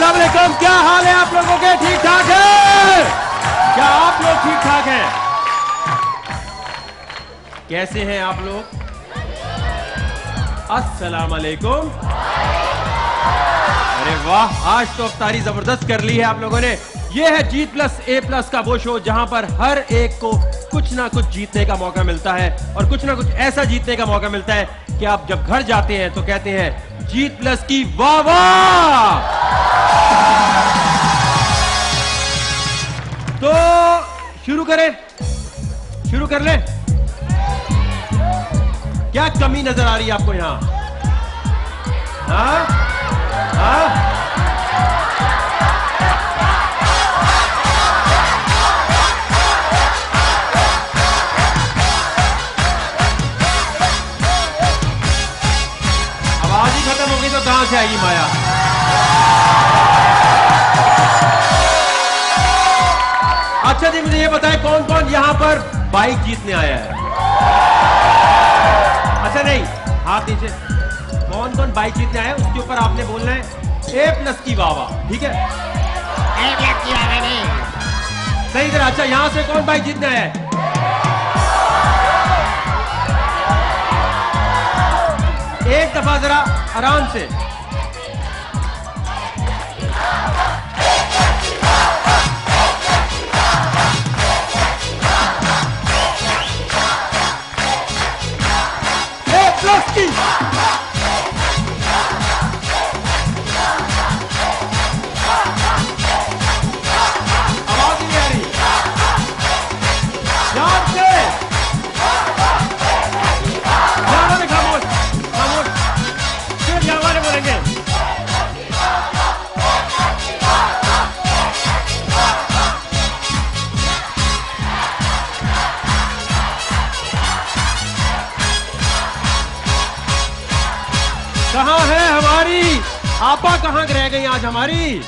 अस्सलाम वालेकुम। क्या हाल है आप लोगों के? ठीक ठाक है? क्या आप लोग ठीक ठाक हैं? कैसे हैं आप लोग? अस्सलाम वालेकुम। अरे वाह, आज तो अफ्तारी जबरदस्त कर ली है आप लोगों ने। ये है जीत प्लस ए प्लस का वो शो जहां पर हर एक को कुछ ना कुछ जीतने का मौका मिलता है और कुछ ना कुछ ऐसा जीतने का मौका मिलता है कि आप जब घर जाते हैं तो कहते हैं जीत प्लस की वाह वाह। तो शुरू करें, शुरू कर लें। क्या कमी नजर आ रही है आपको यहां? हाँ हाँ, आवाज ही खत्म हो गई तो कहां से आएगी माया? अच्छा जी, मुझे ये बताएं कौन कौन यहां पर बाइक जीतने आया है? अच्छा नहीं, हाथ नीचे। कौन कौन बाइक जीतने आया है उसके ऊपर आपने बोलना है ए प्लस की वाह वाह, ठीक है? ए प्लस की वाह वाह नहीं सही तरह। अच्छा, यहां से कौन बाइक जीतने आया है? एक दफा जरा आराम से। ए प्लस की आवाज नहीं आ रही। ध्यान से। ध्यान से, खामोश खामोश, सिर्फ यहाँ वाले बोलेंगे। कहाँ है हमारी आपा? कहाँ रह गई आज हमारी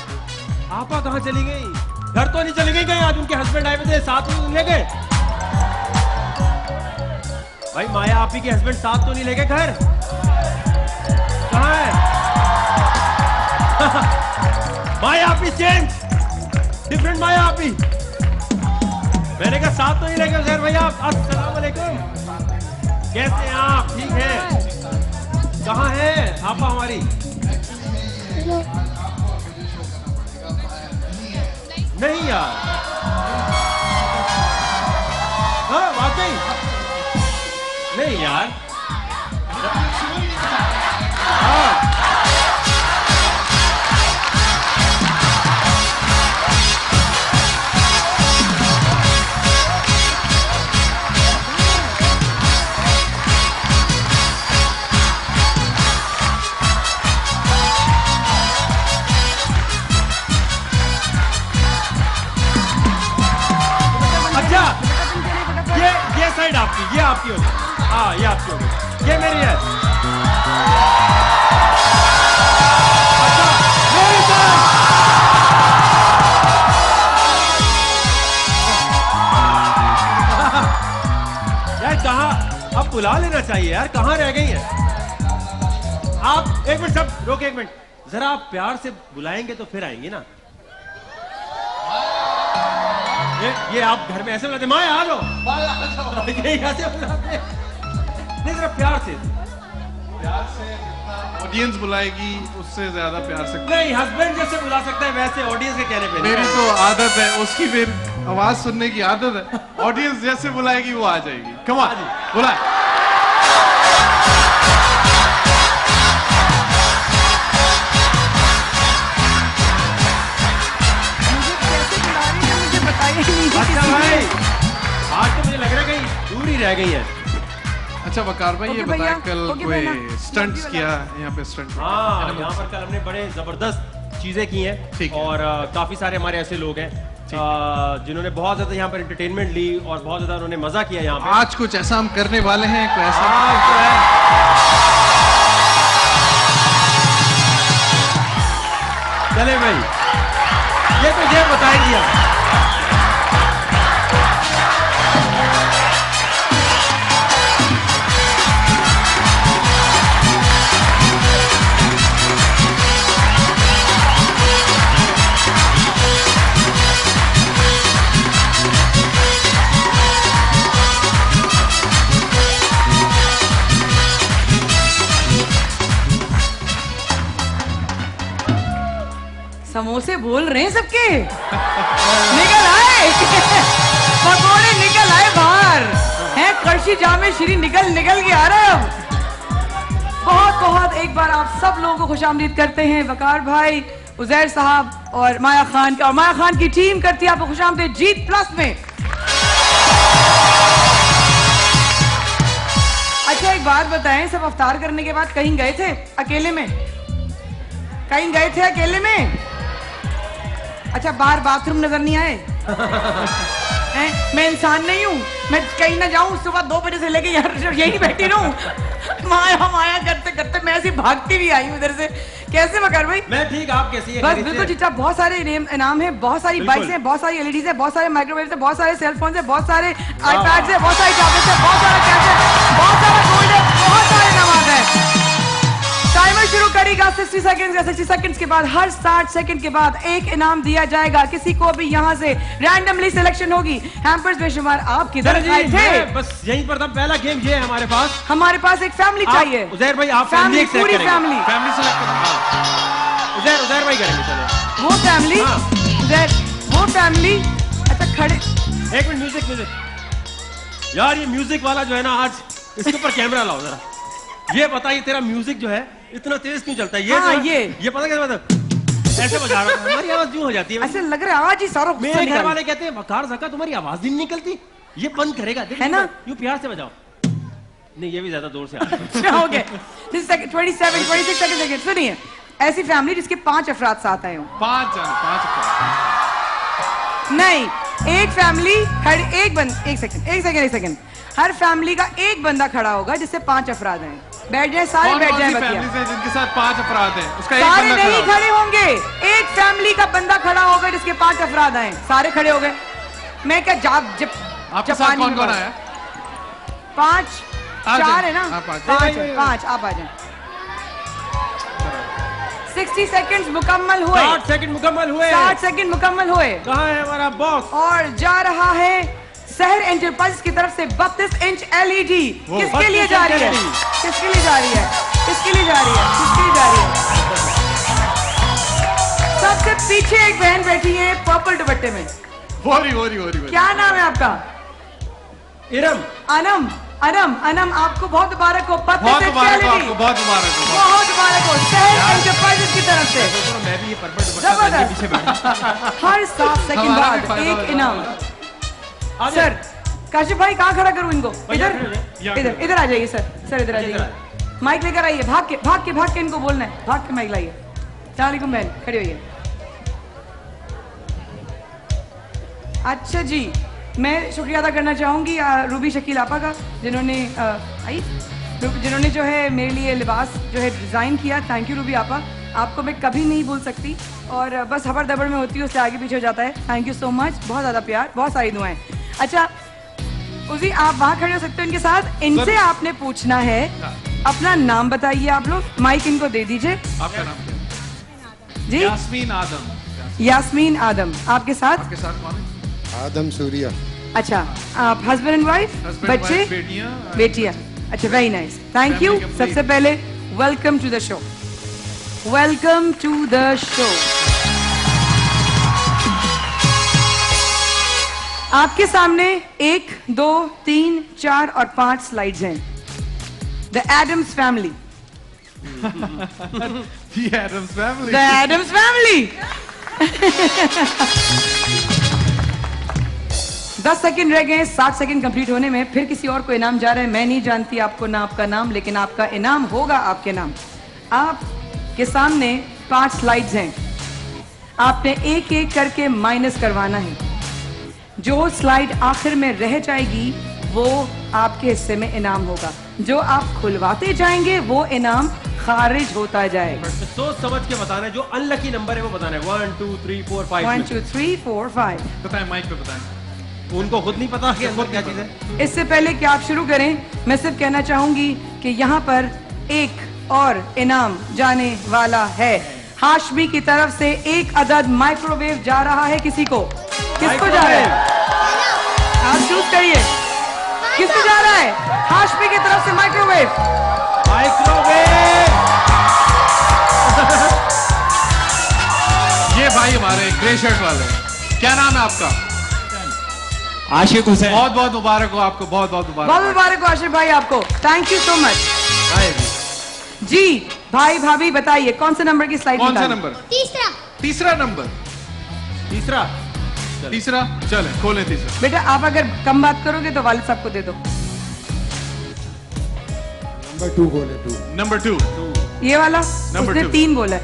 आपा? कहाँ चली गई? घर तो नहीं चली गई कहीं? आज उनके हस्बैंड आए हुए थे, साथ में ले गए? भाई माया आपी के हस्बैंड साथ तो नहीं ले गए घर? कहाँ है? माया आपी चेंज, डिफरेंट माया आपी। मैंने कहा साथ तो नहीं ले गए उजैर भैया। अस्सलाम वालेकुम, कैसे हैं आप? ठीक है? कहाँ है आपा हमारी? नहीं यार, हाँ वाकई नहीं यार। हाँ ये साइड आपकी, ये आपकी होगी। हाँ ये आपकी होगी, ये मेरी है। अच्छा मेरी साइड। यार कहाँ, अब बुला लेना चाहिए यार, कहाँ रह गई हैं आप? एक मिनट सब रोके, एक मिनट जरा। आप प्यार से बुलाएंगे तो फिर आएंगी ना। ये आप घर में ऐसे बुलाते? माँ आ लो, ये ऐसे बुलाते? नहीं जरा प्यार से ऑडियंस बुलाएगी उससे ज्यादा प्यार से नहीं। हस्बैंड जैसे बुला सकता है वैसे ऑडियंस के कहने पे। मेरी तो आदत है, उसकी फिर आवाज सुनने की आदत है। ऑडियंस जैसे बुलाएगी वो आ जाएगी। कम ऑन बुला। अच्छा भाई, आज तो मुझे लग रहा है कहीं दूर ही रह गई है। अच्छा वकार भाई, ये बताया कल कोई स्टंट्स किया यहाँ पे? स्टंट? हाँ, यहाँ पर कल हमने बड़े जबरदस्त चीजें की हैं और काफी सारे हमारे ऐसे लोग हैं जिन्होंने बहुत ज्यादा यहाँ पर एंटरटेनमेंट ली और बहुत ज्यादा उन्होंने मजा किया यहाँ पे। आज कुछ ऐसा हम करने वाले हैं, कोई ऐसा तो है। चले भाई, ये तो ये बताएंगे हम। समोसे बोल रहे हैं सबके। निकल आए पकौड़े निकल आए बाहर हैं, कड़छी जामे श्री निकल के आ रहे हो। बहुत बहुत एक बार आप सब लोगों को खुशामदीद करते हैं, वकार भाई, उजैर साहब और माया खान का, और माया खान की टीम करती है आपको खुशामदीद जीत प्लस में। अच्छा एक बात बताएं, सब अफ्तार करने के बाद कहीं गए थे अकेले में? कहीं गए थे अकेले में? अच्छा बाहर बाथरूम नजर नहीं आए? मैं इंसान नहीं हूँ, मैं कहीं ना जाऊँ सुबह 2 बजे से लेके यहीं बैठी रहूँ? माया माया करते करते मैं ऐसी भागती भी आई हूँ इधर से। कैसे वकार भाई? मैं ठीक, आप कैसी है? बस बिल्कुल ठीक ठाक। बहुत सारे इनाम है, बहुत सारी बाइक्स हैं, बहुत सारी एलईडीज है, बहुत सारे माइक्रोवेव है, बहुत सारे सेलफोन है, बहुत सारे आईपैड्स है, बहुत सारी टैबलेट्स है, बहुत सारा कैश है, बहुत सारा गोल्ड है, बहुत सारे इनाम है। टाइमर शुरू करेगा 60 सेकंड्स का। 60 सेकंड्स के बाद हर 60 सेकंड के बाद एक इनाम दिया जाएगा किसी को भी। यहाँ से रैंडमली सिलेक्शन होगी। हैम्पर्स बेशुमार आप किधर आए थे? बस यहीं पर था। पहला गेम ये है हमारे पास एक फैमिली चाहिए। उजैर भाई आप फैमिली, सेलेक्ट पूरी करेंगे। फैमिली सेलेक्ट करो। उजैर भाई करेंगे। चलो वो फैमिली, वो फैमिली। अच्छा खड़े, एक मिनट, म्यूजिक यार, ये म्यूजिक वाला जो है ना, आज इसके ऊपर कैमरा लाओ जरा। ये बताइए तेरा म्यूजिक जो है इतना तेज क्यों चलता है? ये पता क्या मतलब ऐसे बजा रहा है, हमारी आवाज क्यों हो जाती है? ऐसे लग रहा है आवाज ही सारा। मेरे घर वाले कहते हैं वकार ज़का तुम्हारी आवाज ही नहीं निकलती, ये बंद करेगा है ना? यूं प्यार से बजाओ। नहीं ये भी ज्यादा जोर से आ रहा है। हो गया 26 सेकंड। सुनिए, ऐसी फैमिली जिसके 5 अफराद साथ आए हो। 5 नहीं, एक फैमिली एक सेकंड। हर फैमिली का एक बंदा खड़ा होगा जिससे 5 अफराद हैं। बैठ जाए सारे, बैठ जाए बतिया। जिनके साथ 5 अफराद हैं, उसका एक सारे बंदा नहीं खड़े होंगे, एक फैमिली का बंदा खड़ा होगा जिसके 5 अफराद हैं। सारे खड़े हो गए। मैं क्या आपके साथ कौन कौन आया? 5 4 है ना? आप आ 5 आप आ जाए। 60 सेकंड्स मुकम्मल हुए। 60 सेकंड मुकम्मल हुए। 60 सेकंड मुकम्मल हुए। कहाँ है हमारा बॉक्स? और जा रहा है शहर एंटरप्राइज की तरफ से 32 इंच एलईडी। किसके लिए जा रही है? किसके लिए जा रही है? किसके लिए जा रही है? किसके लिए जा रही है? सबसे पीछे एक बहन बैठी है पर्पल दुपट्टे में। वोरी। क्या नाम है आपका? इरम। अनम आपको बहुत मुबारक हो। बहुत मुबारक हो शहर एंटरप्राइजेस की तरफ से। मैं भी ये पर्पल दुपट्टा पहन के पीछे बैठा। हर 7 सेकंड बाद एक इनाम। सर काशिफ भाई कहाँ खड़ा करूँ इनको? इधर आ जाइए सर इधर आ जाइए। माइक लेकर आइए, भाग के इनको बोलना है। भाग के माइक लाइए। सलामुअलैकुम बहन, खड़ी होइए। अच्छा जी, मैं शुक्रिया अदा करना चाहूंगी रूबी शकील आपा का, जिन्होंने जो है मेरे लिए लिबास जो है डिजाइन किया। थैंक यू रूबी आपा, आपको मैं कभी नहीं भूल सकती। और बस हबर दबर में होती है, उससे आगे पीछे हो जाता है। थैंक यू सो मच, बहुत ज़्यादा प्यार, बहुत सारी दुआएं। अच्छा उसी आप वहाँ खड़े हो सकते हो इनके साथ। इनसे आपने पूछना है, अपना नाम बताइए आप लोग। माइक इनको दे दीजिए। आपका नाम क्या जी? यास्मीन आदम। आपके साथ कौन है? आदम सूर्या। अच्छा, आप हस्बैंड एंड वाइफ, बच्चे, बेटियां। अच्छा, वेरी नाइस, थैंक यू। सबसे पहले welcome to the show, welcome to the show. आपके सामने 1, 2, 3, 4 और 5 स्लाइड्स हैं। The Addams Family. The Addams Family. 10 second रह गए 60 सेकंड कंप्लीट होने में। फिर किसी और को इनाम जा रहा है। मैं नहीं जानती आपको ना आपका नाम, लेकिन आपका इनाम होगा आपके नाम। आपके सामने 5 स्लाइड्स हैं। आपने एक एक करके माइनस करवाना है। जो स्लाइड आखिर में रह जाएगी वो आपके हिस्से में इनाम होगा। जो आप खुलवाते जाएंगे वो इनाम खारिज होता जाएगा। सोच समझ के बताना है। जो अनलकी नंबर है वो बताना है। 1 2 3 4 5। 1 2 3 4 5 बताएं, माइक पे बताएं। उनको खुद नहीं पता कि अंदर क्या चीज है। इससे पहले कि आप शुरू करें, मैं सिर्फ कहना चाहूंगी कि यहाँ पर एक और इनाम जाने वाला है। हाशमी की तरफ से एक अदद माइक्रोवेव जा रहा है किसी को। किसको जा रहा है? आप चूज करिए किसको जा रहा है। हाशमी की तरफ से माइक्रोवेव। माइक्रोवेव ये भाई हमारे ग्रे शर्ट वाले, क्या नाम है आपका? आशिक हुसैन। बहुत बहुत मुबारक हो आपको, बहुत बहुत मुबारक। बहुत मुबारक हो आशिफ भाई आपको, थैंक यू सो मच। जी भाई भाभी बताइए कौन से नंबर की स्लाइड? कौन सा नंबर? तीसरा। तीसरा नंबर। तीसरा तीसरा चले खोले तीसरा। बेटा आप अगर कम बात करोगे तो वालिद साहब को दे दो। नंबर 2 बोले 2 नंबर 2। ये वाला Number उसने 2। 3 बोला है,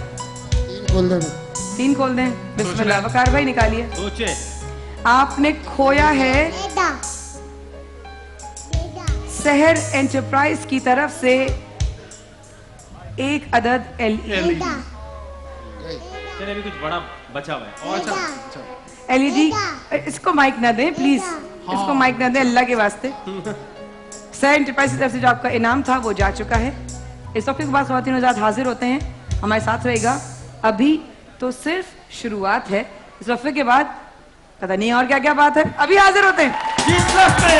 3 बोल दे। 3 खोल दें। बिस्मिल्लाह, वकार भाई निकालिए। सोचे आपने खोया है बेटा। शहर एंटरप्राइज की तरफ से एक अदद LED। चलिए अभी कुछ बड़ा बचा हुआ है। अच्छा एलईडी। इसको माइक ना दें प्लीज, इसको माइक ना दें अल्लाह के वास्ते। शहर एंटरप्राइज की तरफ से जो आपका इनाम था वो जा चुका है। इस वक्त के बाद ख्वातीन आजाद हाजिर होते हैं, हमारे साथ रहेगा। अभी तो सिर्फ शुरुआत है, इस वक्त के बाद पता नहीं और क्या क्या बात है। अभी हाजिर होते हैं जीत प्लस पे।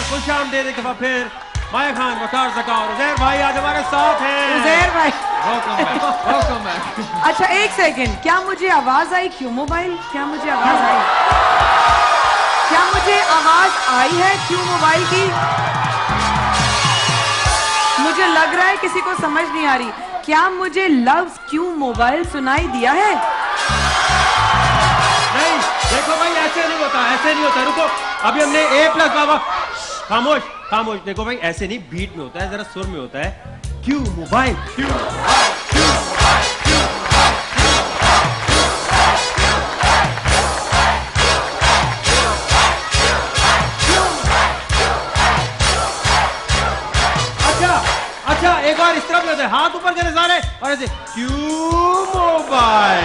खुशामदीद एक दफा फिर माया खान, वकार ज़का और उज़ैर भाई आज हमारे साथ हैं। उज़ैर भाई वेलकम बैक। अच्छा एक सेकंड, क्या मुझे आवाज आई? क्यों मोबाइल? क्या मुझे आवाज आई? क्या मुझे आवाज आई है क्यों मोबाइल की? मुझे लग रहा है किसी को समझ नहीं आ रही। क्या मुझे लव्स क्यों मोबाइल सुनाई दिया है? नहीं देखो भाई ऐसे नहीं होता, ऐसे नहीं होता। रुको अभी हमने A प्लस बाबा, खामोश खामोश। देखो भाई ऐसे नहीं, बीट में होता है, जरा सुर में होता है। क्यों मोबाइल, क्यों अच्छा एक बार इस तरफ लेते हैं, हाथ ऊपर करे सारे और ऐसे क्यों मोबाइल।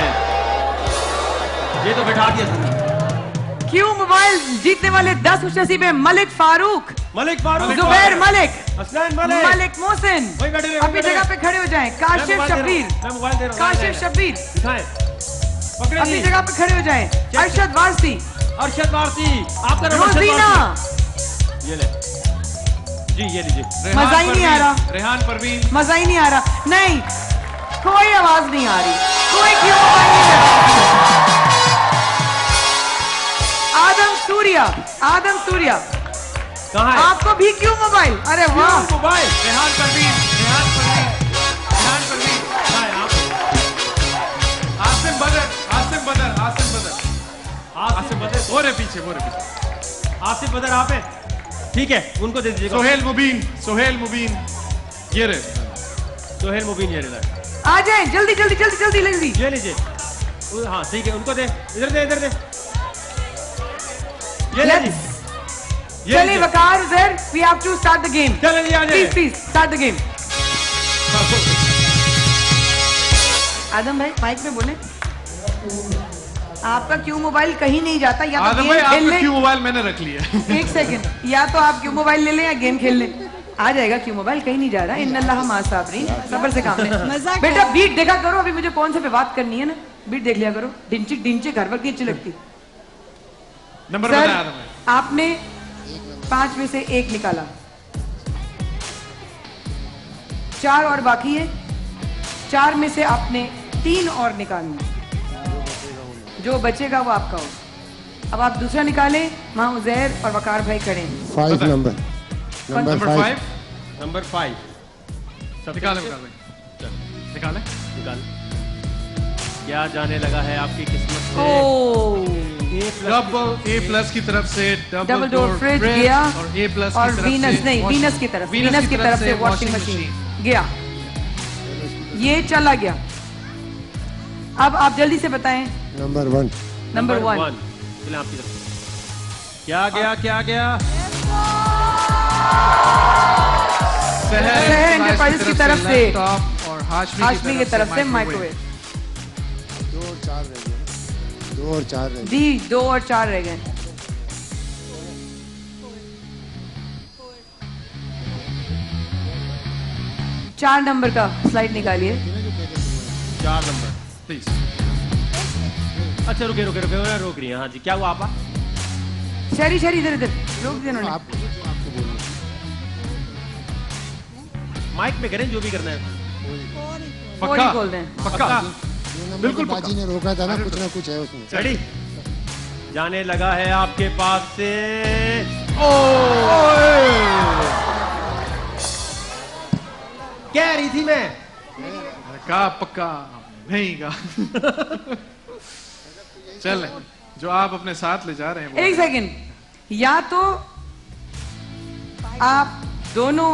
ये तो बैठा दिया तुमने। क्यों मोबाइल जीतने वाले 10 खुशनसीब हैं। मलिक फारूक, मलिक फारूक, जुबैर मलिक, हसनैन मलिक, मलिक मोहसिन वही बैठे रहे, अपनी वही जगह बैठे पे खड़े हो जाएं। काशिफ शब्बीर, मैं मोबाइल दे रहा हूं, काशिफ शब्बीर दिखाएं, पकड़े अपनी जी। जगह पे खड़े हो जाएं। अरशद वारसी, अरशद वारसी, आपका नाम अरशद रोजीना। वारसी। ये ले जी, ये लीजिए। मजा ही नहीं आ रहा, रेहान परवीन। मजा ही नहीं आ रहा। नहीं कोई आवाज नहीं आ रही, कोई क्यों मोबाइल नहीं दे रहा। आदम सूर्या, आदम सूर्या कहाँ है आपको भी क्यों मोबाइल? अरे क्यों वाह, मोबाइल। रेहान परवीन, रेहान परवीन, रेहान परवीन। कहाँ है आप? आसिम बदर, आसिम बदर, आसिम बदर, आसिफ बदर, वो रे पीछे। आसिफ बदर आप हैं? ठीक है उनको दे दीजिएगा। सोहेल मुबीन, सोहेल मुबीन, ये रे। सोहेल मुबीन, ये ले आ जाएं जल्दी जल्दी जल्दी जल्दी जल्दी। ये लीजिए। हाँ ठीक है उनको दे, इधर दे, इधर दे। ये ले जी, ये चलिए लीजिए। Waqar Uzair, we have to start the game. चलिए जी, आ जाइए। Please please start the game. Adam भाई माइक में बोले। आपका क्यों मोबाइल कहीं नहीं जाता, या तो आदम गेम भाई खेल आपका ले। क्यों मोबाइल मैंने रख लिया। एक सेकंड, या तो आप क्यों मोबाइल ले लें या गेम खेल लें। आ जाएगा क्यों मोबाइल, कहीं नहीं जा रहा। इन्नल्लाह माअस साबिरीन, सब्र से काम ले। बेटा बीट देखा करो, अभी मुझे कौन से पे बात करनी है ना, बीट देख लिया करो। डिंचिक डिंचिक घर वक्त अच्छी लगती। नंबर सर बताया आदम भाई। आपने 5 में से 1 निकाला, 4 और बाकी है। 4 में से आपने 3 और निकालना, जो बचेगा वो आपका हो। अब आप दूसरा निकालें, वहां उज़ैर और वकार भाई खड़े हैं। 5 नंबर नंबर 5 नंबर 5 निकाले निकाले निकाल। क्या जाने लगा है आपकी किस्मत से। ओह, डबल ए प्लस की तरफ से डबल डोर फ्रिज गया, और ए प्लस और की तरफ वीनस से नहीं, वीनस की तरफ, वीनस की तरफ से वॉशिंग मशीन गया। ये चला गया। अब आप जल्दी से बताएं नंबर 1 नंबर 1 चलिए आपकी तरफ। क्या गया क्या गया? सहर एंटरप्राइजेस की तरफ से लैपटॉप और हाशमी की तरफ से माइक्रोवेव। 2 और 4 रह गए। 2 और 4 रह गए। जी 2 और 4 रह गए। चार नंबर का स्लाइड निकालिए। 4 नंबर। प्लीज। अच्छा रुके रुके रुके रोक रही है। हाँ जी क्या हुआ आपा? शहरी शहरी इधर इधर रोक दिया उन्होंने। आपको बोलना माइक में करें जो भी करना है। फोन ही खोल दें। पक्का? बिल्कुल बाजी ने रोका था ना कुछ है उसमें। रेडी? जाने लगा है आपके पास से। कह रही थी मैं। का पक्का नहीं का। चल जो आप अपने साथ ले जा रहे हैं एक सेकंड, या तो आप दोनों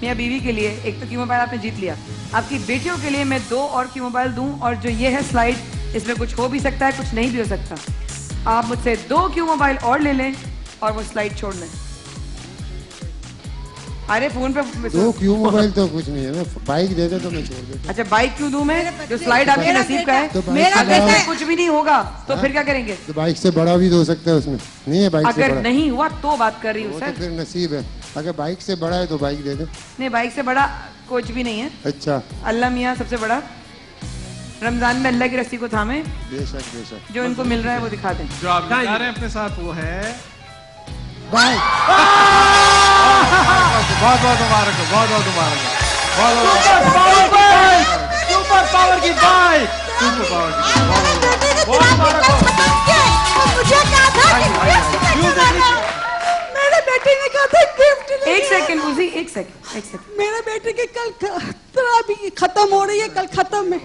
मियाँ बीवी के लिए एक तो क्यू मोबाइल आपने जीत लिया, आपकी बेटियों के लिए मैं 2 और क्यू मोबाइल दूं, और जो ये है स्लाइड इसमें कुछ हो भी सकता है कुछ नहीं भी हो सकता। आप मुझसे 2 क्यू मोबाइल और ले लें और वो स्लाइड छोड़ दें। अरे फोन पे 2 क्यू मोबाइल तो कुछ नहीं है ना, बाइक दे दे तो मैं छोड़ देता। अच्छा बाइक क्यों दूं मैं? जो स्लाइड आपके नसीब का है। तो बाइक से अगर बड़ा- कुछ भी नहीं होगा तो फिर क्या करेंगे? तो बाइक से बड़ा भी तो हो सकता है उसमें, नहीं है बाइक से अगर बड़ा नहीं हुआ तो बात कर रही हूँ वो तो सर। फिर नसीब है। अगर बाइक से बड़ा है तो बाइक दे दे। नहीं बाइक से बड़ा कुछ भी नहीं है। अच्छा अल्लाह मियाँ सबसे बड़ा। रमजान में अल्लाह की रस्सी को थामे, बेशक बेशक। जो इनको मिल रहा है वो दिखा दें। जो आप ले जा रहे हैं अपने साथ वो है बाइक। बहुत बहुत मुबारक हो, बहुत बहुत मुबारक हो, बहुत बहुत सुपर पावर की बाइक। सुपर पावर की बहुत बहुत मुझे कहा था कि मेरे बेटे ने कहा था गिफ्ट एक सेकंड उसी एक सेकंड मेरे बेटे की कल खराबी खत्म हो रही है, कल खत्म है।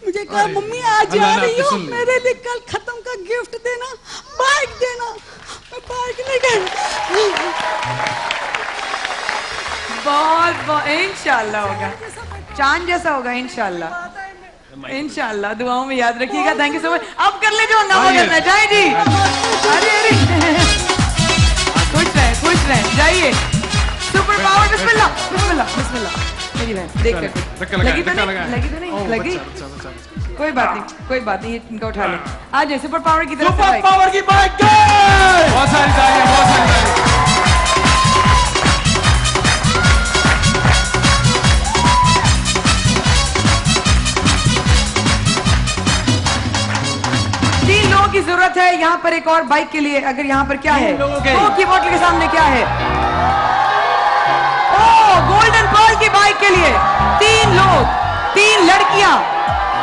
मुझे कहा मम्मी आज अल्लाह आ ने रही आपकी हो, सुन ली। मेरे लिए कल खत्म का गिफ्ट देना, बाइक देना। मैं बाइक ले गई। बहुत इंशाल्लाह होगा, चांद जैसा होगा इंशाल्लाह। इंशाल्लाह दुआओं में याद रखिएगा। Thank you so much. अब कर ले जो हंगामा करना है, जाए जी। अरे अरे खुश रहे जाइए। सुपर पावर बिस्मिल्लाह बिस्मिल्लाह बिस्मिल्लाह। मेरी बहन देख कर लगी तो नहीं लगी। कोई बात नहीं इनका उठा ले। आ जाए सुपर पावर की तरफ से सुपर बाइक। पावर की बाइक। बहुत सारी तालियां, बहुत सारी तालियां। तीन लोगों की जरूरत है यहाँ पर एक और बाइक के लिए। अगर यहाँ पर क्या है, 3 लोगों के। 2 की बोतल के सामने क्या है? ओ गोल्डन पर्ल की बाइक के लिए 3 लोग, 3 लड़कियां,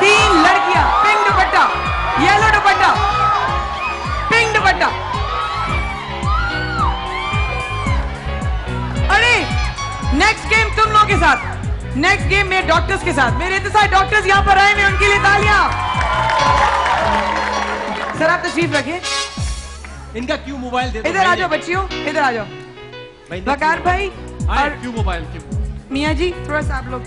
पिंक दुपट्टा, येलो दुपट्टा, पिंक दुपट्टा। अरे नेक्स्ट गेम तुम लोगों के साथ, नेक्स्ट गेम मेरे डॉक्टर्स के साथ। मेरे इतने सारे डॉक्टर्स यहाँ पर आए हैं, उनके लिए तालियां। सर आप तशरीफ रखिए। इनका क्यों मोबाइल दे दो। इधर आ जाओ बच्चियों, इधर आ जाओ। वकार भाई और क्यों मोबाइल क्यों? मियाँ जी थोड़ा सा आप लोग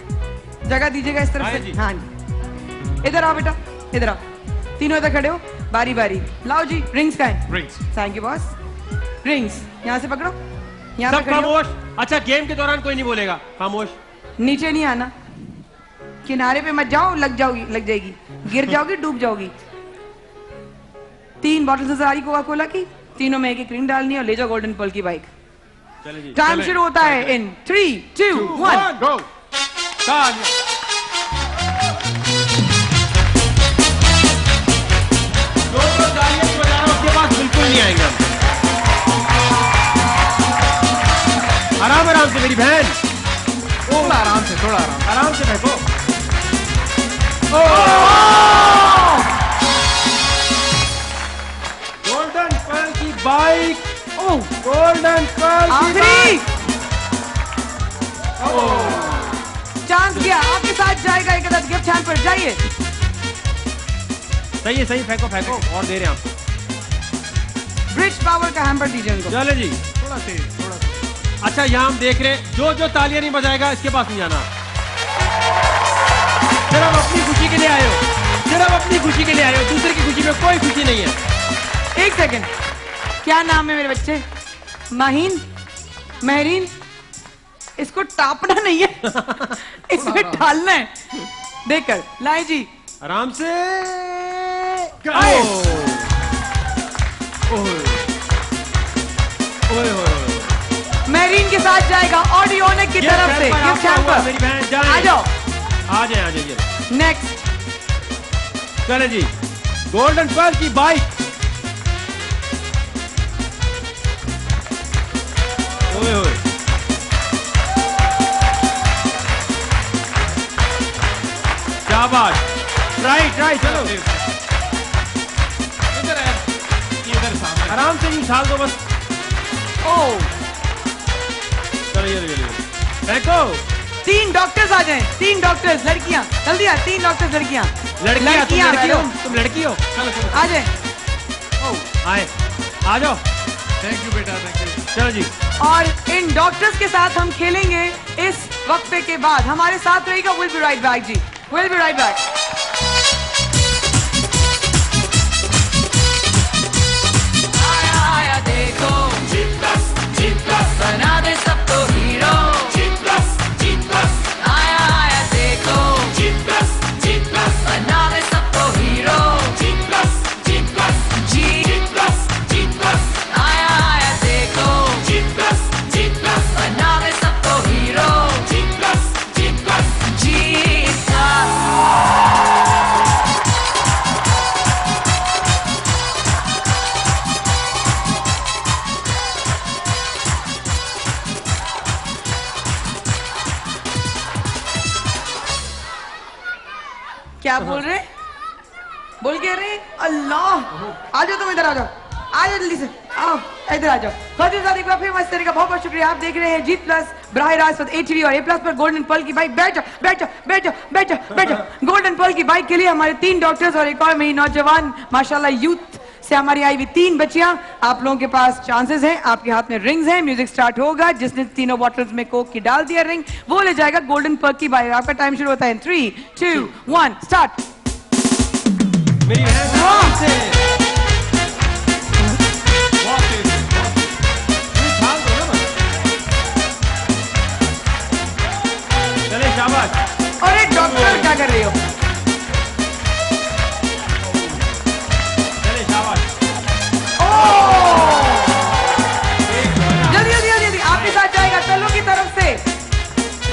जगह दीजिएगा इस तरफ आए से। जी। हाँ जी इधर आओ बेटा, इधर आओ। तीनों इधर खड़े हो, बारी बारी। लाओ जी रिंग्स का है। Rings। Thank you boss. Rings यहाँ से पकड़ो, यहाँ सब पे खड़े हो। खामोश। अच्छा गेम के दौरान कोई नहीं बोलेगा, खामोश। नीचे नहीं आना, किनारे पे मत जाओ, लग जाएगी, गिर जाओगी, डूब जाओगी। 3 बॉटल नजर आ रही कोका कोला की, तीनों में एक रिंग डालनी है और ले जाओ गोल्डन पर्ल की बाइक। चले जी। टाइम शुरू होता है इन 3 2 1। गो। तालियां। जो तालियां बजा रहा हूं उसके पास बिल्कुल नहीं आएंगे हम। आराम से मेरी बहन, थोड़ा आराम से, थोड़ा आराम से। आराम से फेंको। गोल्डन पर्ल की बाइक। गोल्डन पर्ल की आखिरी बाइक। चांस गया, आपके साथ जाएगा एक अदद गिफ्ट हैम्पर। जाइए सही फेंको और दे रहे हैं आपको। ब्रिज पावर का हैम्पर दीजिए उनको। चले जी। थोड़ा तेज। अच्छा यहाँ हम देख रहे हैं जो तालियां नहीं बजाएगा इसके पास नहीं जाना। सिर्फ अपनी खुशी के लिए आए हो। सिर्फ अपनी खुशी के लिए आए हो, दूसरे की खुशी में कोई खुशी नहीं है। एक सेकंड, क्या नाम है मेरे बच्चे? माहीन, महरीन, इसको टापना नहीं है इसमें ढालना है। देखकर लाए जी, आराम से। आए। महरीन के साथ जाएगा ऑडियोनिक की तरफ से गिफ्ट हैम्पर। मेरी बहन जाए, आ जाओ, आ जाए, आ जाइए। नेक्स्ट। चले जी, गोल्डन पर्ल की बाइक। ओए ओए, शाबाश, ट्राई ट्राई, चलो इधर है, इधर सामने। आराम से ही उछाल दो बस। ओ, चलो ये देखो, 3 डॉक्टर्स आ जाएं, 3 डॉक्टर्स, लड़कियां, जल्दी आ, 3 डॉक्टर्स लड़कियां। लड़कियां, तुम लड़की हो, मैडम। तुम लड़की हो। चलो चलो आ जाएं। आए, आ जाओ। थैंक यू बेटा, थैंक यू। चलो जी, और इन डॉक्टर्स के साथ हम खेलेंगे इस वक्फे के बाद। हमारे साथ रहेगा विल बी राइट बैक जी, विल बी राइट बैक। आया आया देखो, बना दे सबको हीरो। आया आया देखो, बना दे सबको हीरो। आया आया देखो, बना दे सबको हीरो। जीत का क्या बोल रहे? बोल के रहे? अल्लाह, आ जाओ, तुम इधर आ जाओ, आ जाओ जल्दी से, आओ इधर आ जाओ। फौजी साहब, एक बार फिर मस्ती का बहुत बहुत शुक्रिया। आप देख रहे हैं जीत प्लस बराह रास्त एचवी और ए प्लस पर गोल्डन पर्ल की बाइक। बैठ जाओ, बैठ जाओ, बैठ जाओ, बैठ जाओ, बैठ जाओ। गोल्डन पर्ल की बाइक के लिए हमारे 3 डॉक्टर्स और एक और मेरी नौजवान माशाल्लाह यूथ से हमारी आई हुई 3 बच्चियां। आप लोगों के पास चांसेस हैं, आपके हाथ में रिंग्स हैं। म्यूजिक स्टार्ट होगा, जिसने तीनों बॉटल्स में कोक की डाल दिया रिंग, वो ले जाएगा गोल्डन पर्ल की बाइक। आपका टाइम शुरू होता है 3, 2, 1 स्टार्ट। मेरी बहन आराम से। बहुत तेज। उछाल दो ना बस। चले, शाबाश। अरे डॉक्टर, क्या कर रही हो? चले, शाबाश। जल्दी जल्दी जल्दी, आपके साथ जाएगा तल्लू की तरफ से,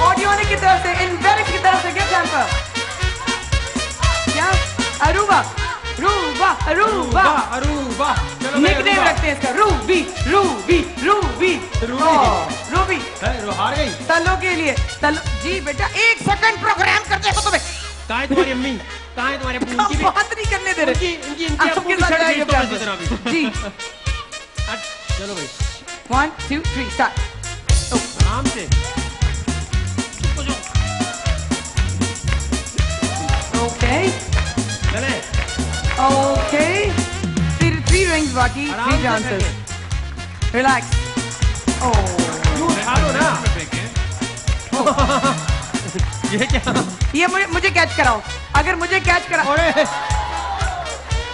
ऑडियोनिक की तरफ से, इनवेरिक की तरफ से गिफ्ट हैम्पर। क्या? Aruba, रूबा, Aruba, Aruba. चलो निकनेम रखते हैं इसका, रूबी, रूबी, रूबी, रूबी। हार गई। तल्लू के लिए, तल्लू जी बेटा, 1 सेकंड प्रोग्राम करते हो तुम्हें। कहाँ है तुम्हारी अम्मी? कहाँ है तुम्हारी अम्मी? उनकी भी, बात नहीं करने दे रहे। इनकी आपके अम्मी की साथ शर्ट जाएगा भेज दो प्यार इतना से। भी। जी, चलो भाई, 1, 2, 3 स्टार्ट। आराम से। चुप हो जाओ। ओके चले, ओके, फिर 3 रिंग्स बाकी, आराम 3 से चांसेस। रिलैक्स। ओह, उठा लो ना। ये क्या? ये मुझे कैच कराओ। अगर मुझे कैच करा, ओए,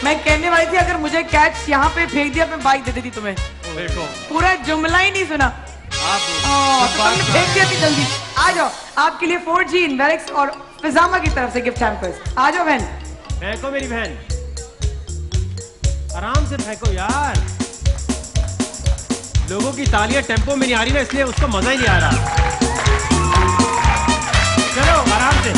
मैं कहने वाली थी अगर मुझे कैच यहाँ पे फेंक दिया, मैं बाइक दे देती तुम्हें। देखो, पूरा जुमला ही नहीं सुना। आप तो तुमने फेंक दिया थी जल्दी। आ जाओ, आपके लिए 4G इनवेरिक्स और फिजामा की तरफ से गिफ्ट हैम्पर्स। आ जाओ बहन। फेंको मेरी बहन, आराम से फेंको यार। लोगों की तालियां टेम्पो में नहीं आ रही ना, इसलिए उसका मजा ही नहीं आ रहा। चलो आराम से।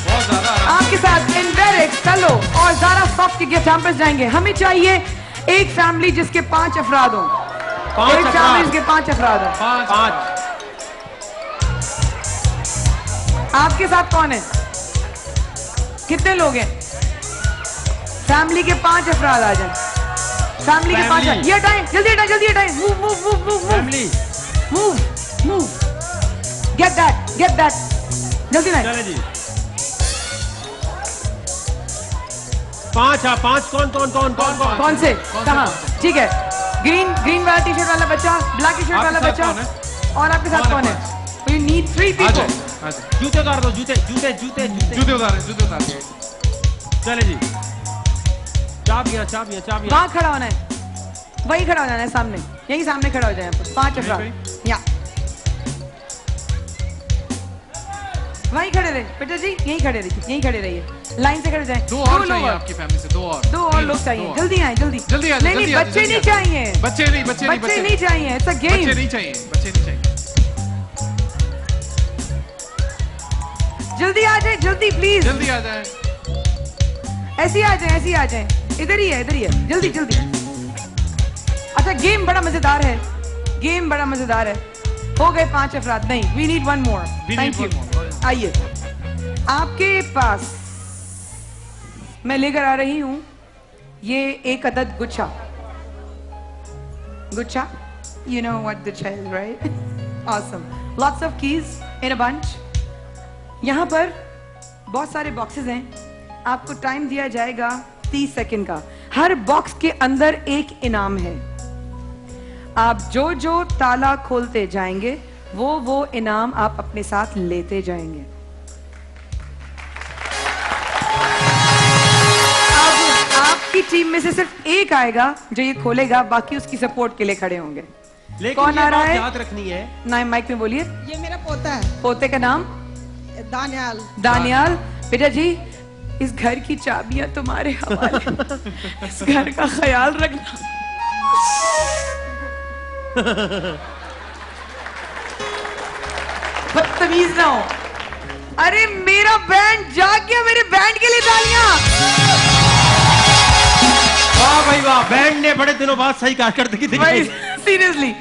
बहुत ज्यादा आराम। आपके साथ इनवेरिक्स, तलो और ज़ारा सॉफ्ट के गिफ्ट हैम्पर्स जाएंगे। हमें चाहिए एक फैमिली जिसके 5 अफराद हों। 5 एक फैमिली अफराद। जिसके 5 अफराद हों। 5। आपके साथ कौन है? कितने लोग हैं? फैमिली के 5 अफराद आ जाएं। फैमिली के 5। Family। ये हटाएं, जल्दी हटाएं, जल्दी हटाएं। Move move move move move family, move move. Get that, get that, जल्दी नहीं। चले जी। 5। हाँ, 5 कौन कौन कौन कौन कौन? कौन से? कहाँ? ठीक है, ग्रीन वाला टी शर्ट वाला बच्चा, ब्लैक टी शर्ट वाला आपके साथ बच्चा, कौन है? और आपके साथ कौन है कौन है? यू नीड 3 आ people। जाओ। अच्छा जूते उतार दो, जूते जूते जूते जूते जूते उतारे, जूते उतारे। चले जी, चाबियां चाबियां चाबियां। वहां खड़ा होना है, वही खड़ा हो जाना है सामने, यही सामने खड़ा हो जाए। 5 अफराद यहाँ वहीं खड़े रहे बेटा जी, यहीं खड़े रहिए, यहीं खड़े रहिए, लाइन से खड़े जाए। 2 और चाहिए आपकी फैमिली से, 2 और। 2 और लोग चाहिए, जल्दी आए, जल्दी जल्दी आ, नहीं जल्दी नहीं आ, बच्चे जल्दी नहीं आ। चाहिए, बच्चे नहीं, बच्चे नहीं, बच्चे नहीं चाहिए, इट्स अ बच्चे गेम। नहीं चाहिए, बच्चे नहीं चाहिए। जल्दी आ जाए, जल्दी प्लीज, जल्दी आ जाए। ऐसे ही आ जाए, ऐसे ही आ जाए, इधर ही है, इधर ही है, जल्दी जल्दी। अच्छा गेम बड़ा मजेदार है, गेम बड़ा मजेदार है। हो गए 5 अफराद, नहीं we need 1 more. Thank you. आइए आपके पास मैं लेकर आ रही हूं ये एक अदद गुच्छा। गुच्छा, you know what गुच्छा is, right? Awesome. Lots of keys in a bunch. यहां पर बहुत सारे बॉक्सेस हैं, आपको टाइम दिया जाएगा 30 सेकंड का। हर बॉक्स के अंदर एक इनाम है, आप जो जो ताला खोलते जाएंगे वो इनाम आप अपने साथ लेते जाएंगे। अब आपकी टीम में से सिर्फ एक आएगा जो ये खोलेगा, बाकी उसकी सपोर्ट के लिए खड़े होंगे। लेकिन कौन ये आ रहा बात है? याद रखनी है, ना माइक में बोलिए। ये मेरा पोता है पोते का नाम दानियाल। दानियाल। बेटा जी इस घर की चाबियां तुम्हारे हवाले, इस घर का ख्याल रखना। बदतमीज ना हो। अरे मेरा बैंड जाग गया, मेरे बैंड के लिए तालियां। वाह भाई वाह, बैंड ने बड़े दिनों बाद सही कारकर्दगी दिखाई। सीरियसली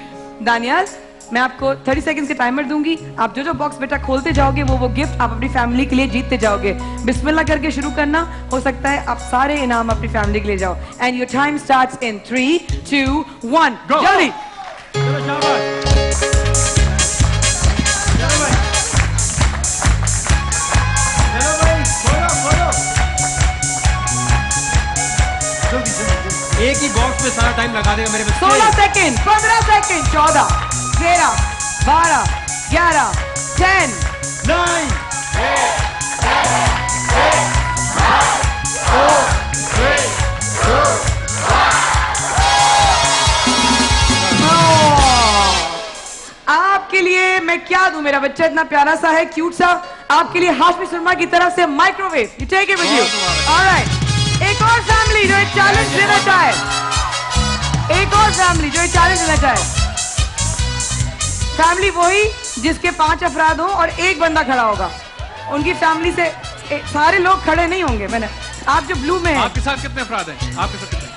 दानियाल, मैं आपको 30 सेकंड्स के टाइमर दूंगी, आप जो जो बॉक्स बेटा खोलते जाओगे वो गिफ्ट आप अपनी फैमिली के लिए जीतते जाओगे। बिस्मिल्लाह करके शुरू करना, हो सकता है आप सारे इनाम अपनी फैमिली के लिए जाओ। And your time starts in 3, 2, 1 जल्दी। चलो शाबाश, चलो भाई, चलो भाई, खोलो खोलो, जल्दी जल्दी। एक ही बॉक्स में सारा टाइम लगा देगा मेरे बच्चे। 16 सेकंड, 15 सेकंड, 14, 13, 12, 11, 10, 9, आपके लिए मैं क्या दूं, मेरा बच्चा इतना प्यारा सा है, क्यूट सा। आपके लिए हाशमी सुरमा की तरफ से microwave, you take it with you. Alright, एक और फैमिली जो एक चैलेंज लेना चाहे, एक और फैमिली जो एक चैलेंज लेना चाहे। फैमिली वही जिसके 5 अफराद हो और एक बंदा खड़ा होगा, उनकी फैमिली से सारे लोग खड़े नहीं होंगे। मैंने आप जो ब्लू में हैं, आपके साथ कितने अफराद हैं? आपके साथ कितने?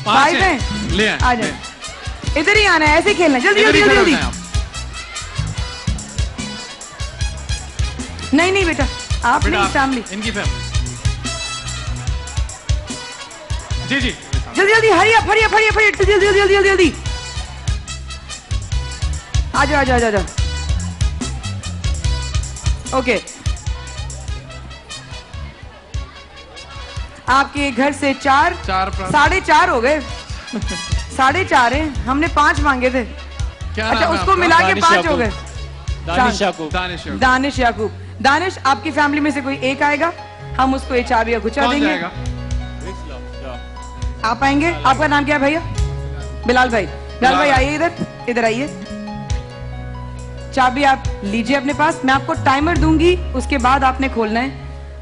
5 हैं। ले आए, आ जाए, इधर ही आना है, ऐसे ही खेलना है, जल्दी जल्दी जल्दी जल्दी। नहीं नहीं बेटा, आप नहीं, फैमिली। इनकी फैमिली। जी जी, जल्दी जल्दी, hurry up hurry up hurry up, जल्दी जल्दी जल्दी जल्दी जल्दी। आ जाओ आ जाओ आ जाओ। ओके, आपके घर से 4, 4.5 हो गए। 4.5 हैं, हमने 5 मांगे थे। क्या अच्छा नाम है उसको आपका? मिला के दानिश 5 हो याकूब। गए। दानिश याकूब। दानिश याकूब। दानिश याकूब। दानिश, आपकी फैमिली में से कोई एक आएगा, हम उसको ये चाबियां गुच्छा कौन देंगे। जाएगा? आप आएंगे, आपका नाम क्या है भैया? बिलाल भाई। बिलाल भाई आइए इधर, इधर आइए। चाबी आप लीजिए अपने पास, मैं आपको टाइमर दूंगी, उसके बाद आपने खोलना है।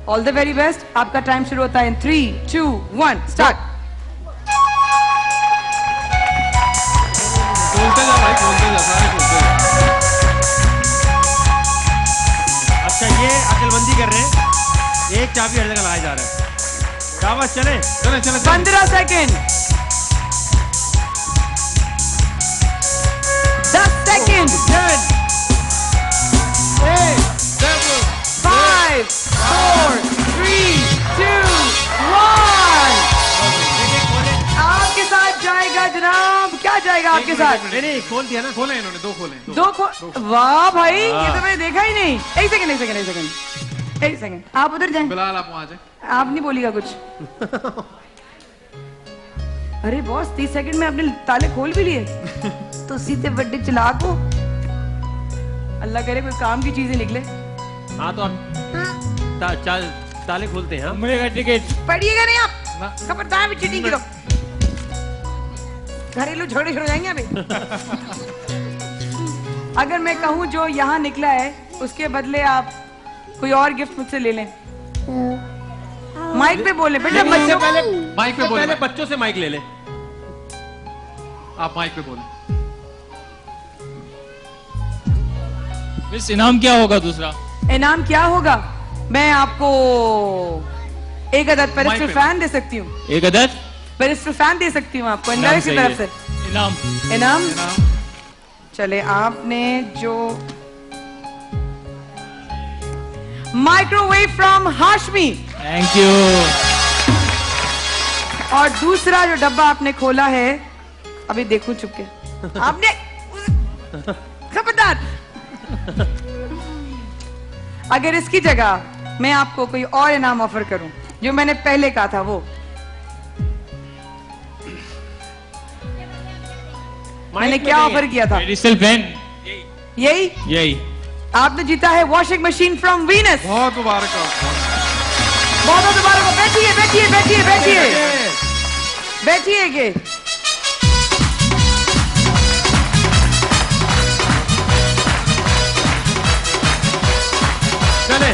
All the very best. आपका टाइम शुरू होता है इन 3, 2, 1 स्टार्ट। खोलते जा भाई, खोलते जा, सारे खोलते जा। अच्छा ये अकलबंदी कर रहे हैं, एक चाबी हर जगह लाया जा रहा है। शाबाश, चले चले चले 15 सेकेंड, 10 सेकेंड, 10, 8, 5, 4, 3, 2, 1। आपके साथ जाएगा जनाब, क्या जाएगा आपके साथ? नहीं नहीं, खोल दिया ना। खोले इन्होंने, 2 खोले। 2 वाह भाई, ये तो मैंने देखा ही नहीं। एक सेकंड एक सेकंड एक सेकंड एक सेकंड, आप उधर जाएं। बिलाल आप वहां जाए। आप नहीं बोलिएगा कुछ। अरे बॉस, 30 सेकंड में आपने ताले खोल भी लिए, तो सीधे बड्डे चलाक हो। अल्लाह करे कोई काम की चीजें निकले। हाँ तो आप ताले खोलते हैं। हाँ? मेरा टिकट। पढ़िएगा नहीं आप, खबरदार भी चीटिंग करो, घरेलू झगड़े शुरू हो जाएंगे अभी। अगर मैं कहूँ जो यहाँ निकला है उसके बदले आप कोई और गिफ्ट मुझसे ले लें। माइक पे बोले बेटा, बच्चों पहले माइक पे बोले, पहले बच्चों से माइक ले लें। आप माइक पे बोले। मिस इनाम क्या होगा दूसरा? इनाम क्या होगा? मैं आपको एक अदद पेरिस्टल फैन दे सकती हूँ। एक अदद पेरिस्टल फैन दे सकती हूँ आपको इंडायरेक्ट की तरफ से। इनाम। इनाम चले, आपने जो microwave from Hashmi, thank you. और दूसरा जो डब्बा आपने खोला है, अभी देखूं चुपके, आपने खबरदार, अगर इसकी जगह मैं आपको कोई और इनाम ऑफर करूं जो मैंने पहले कहा था, वो मैंने क्या ऑफर किया था? पेरिस्टल पेन। यही आपने जीता है वॉशिंग मशीन फ्रॉम वीनस। बहुत मुबारक हो। बहुत बहुत मुबारक हो। बैठिए बैठिए बैठिए बैठिए बैठिए। चले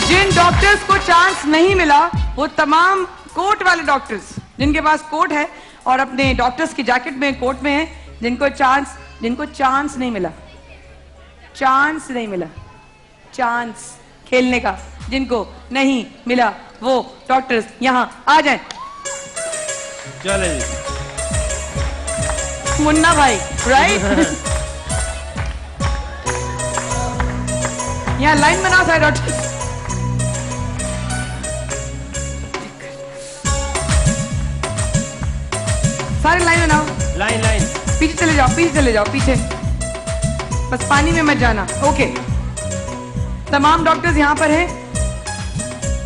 जिन डॉक्टर्स को चांस नहीं मिला, वो तमाम कोट वाले डॉक्टर्स जिनके पास कोट है और अपने डॉक्टर्स की जैकेट में कोट में है, जिनको चांस नहीं मिला, चांस खेलने का जिनको नहीं मिला, वो डॉक्टर्स यहाँ आ जाएं। चले मुन्ना भाई, राइट? यहाँ लाइन बनाओ सारे डॉक्टर्स। सारे लाइन बनाओ, लाइन पीछे चले जाओ पीछे, बस पानी में मत जाना। ओके, तमाम डॉक्टर्स यहाँ पर हैं।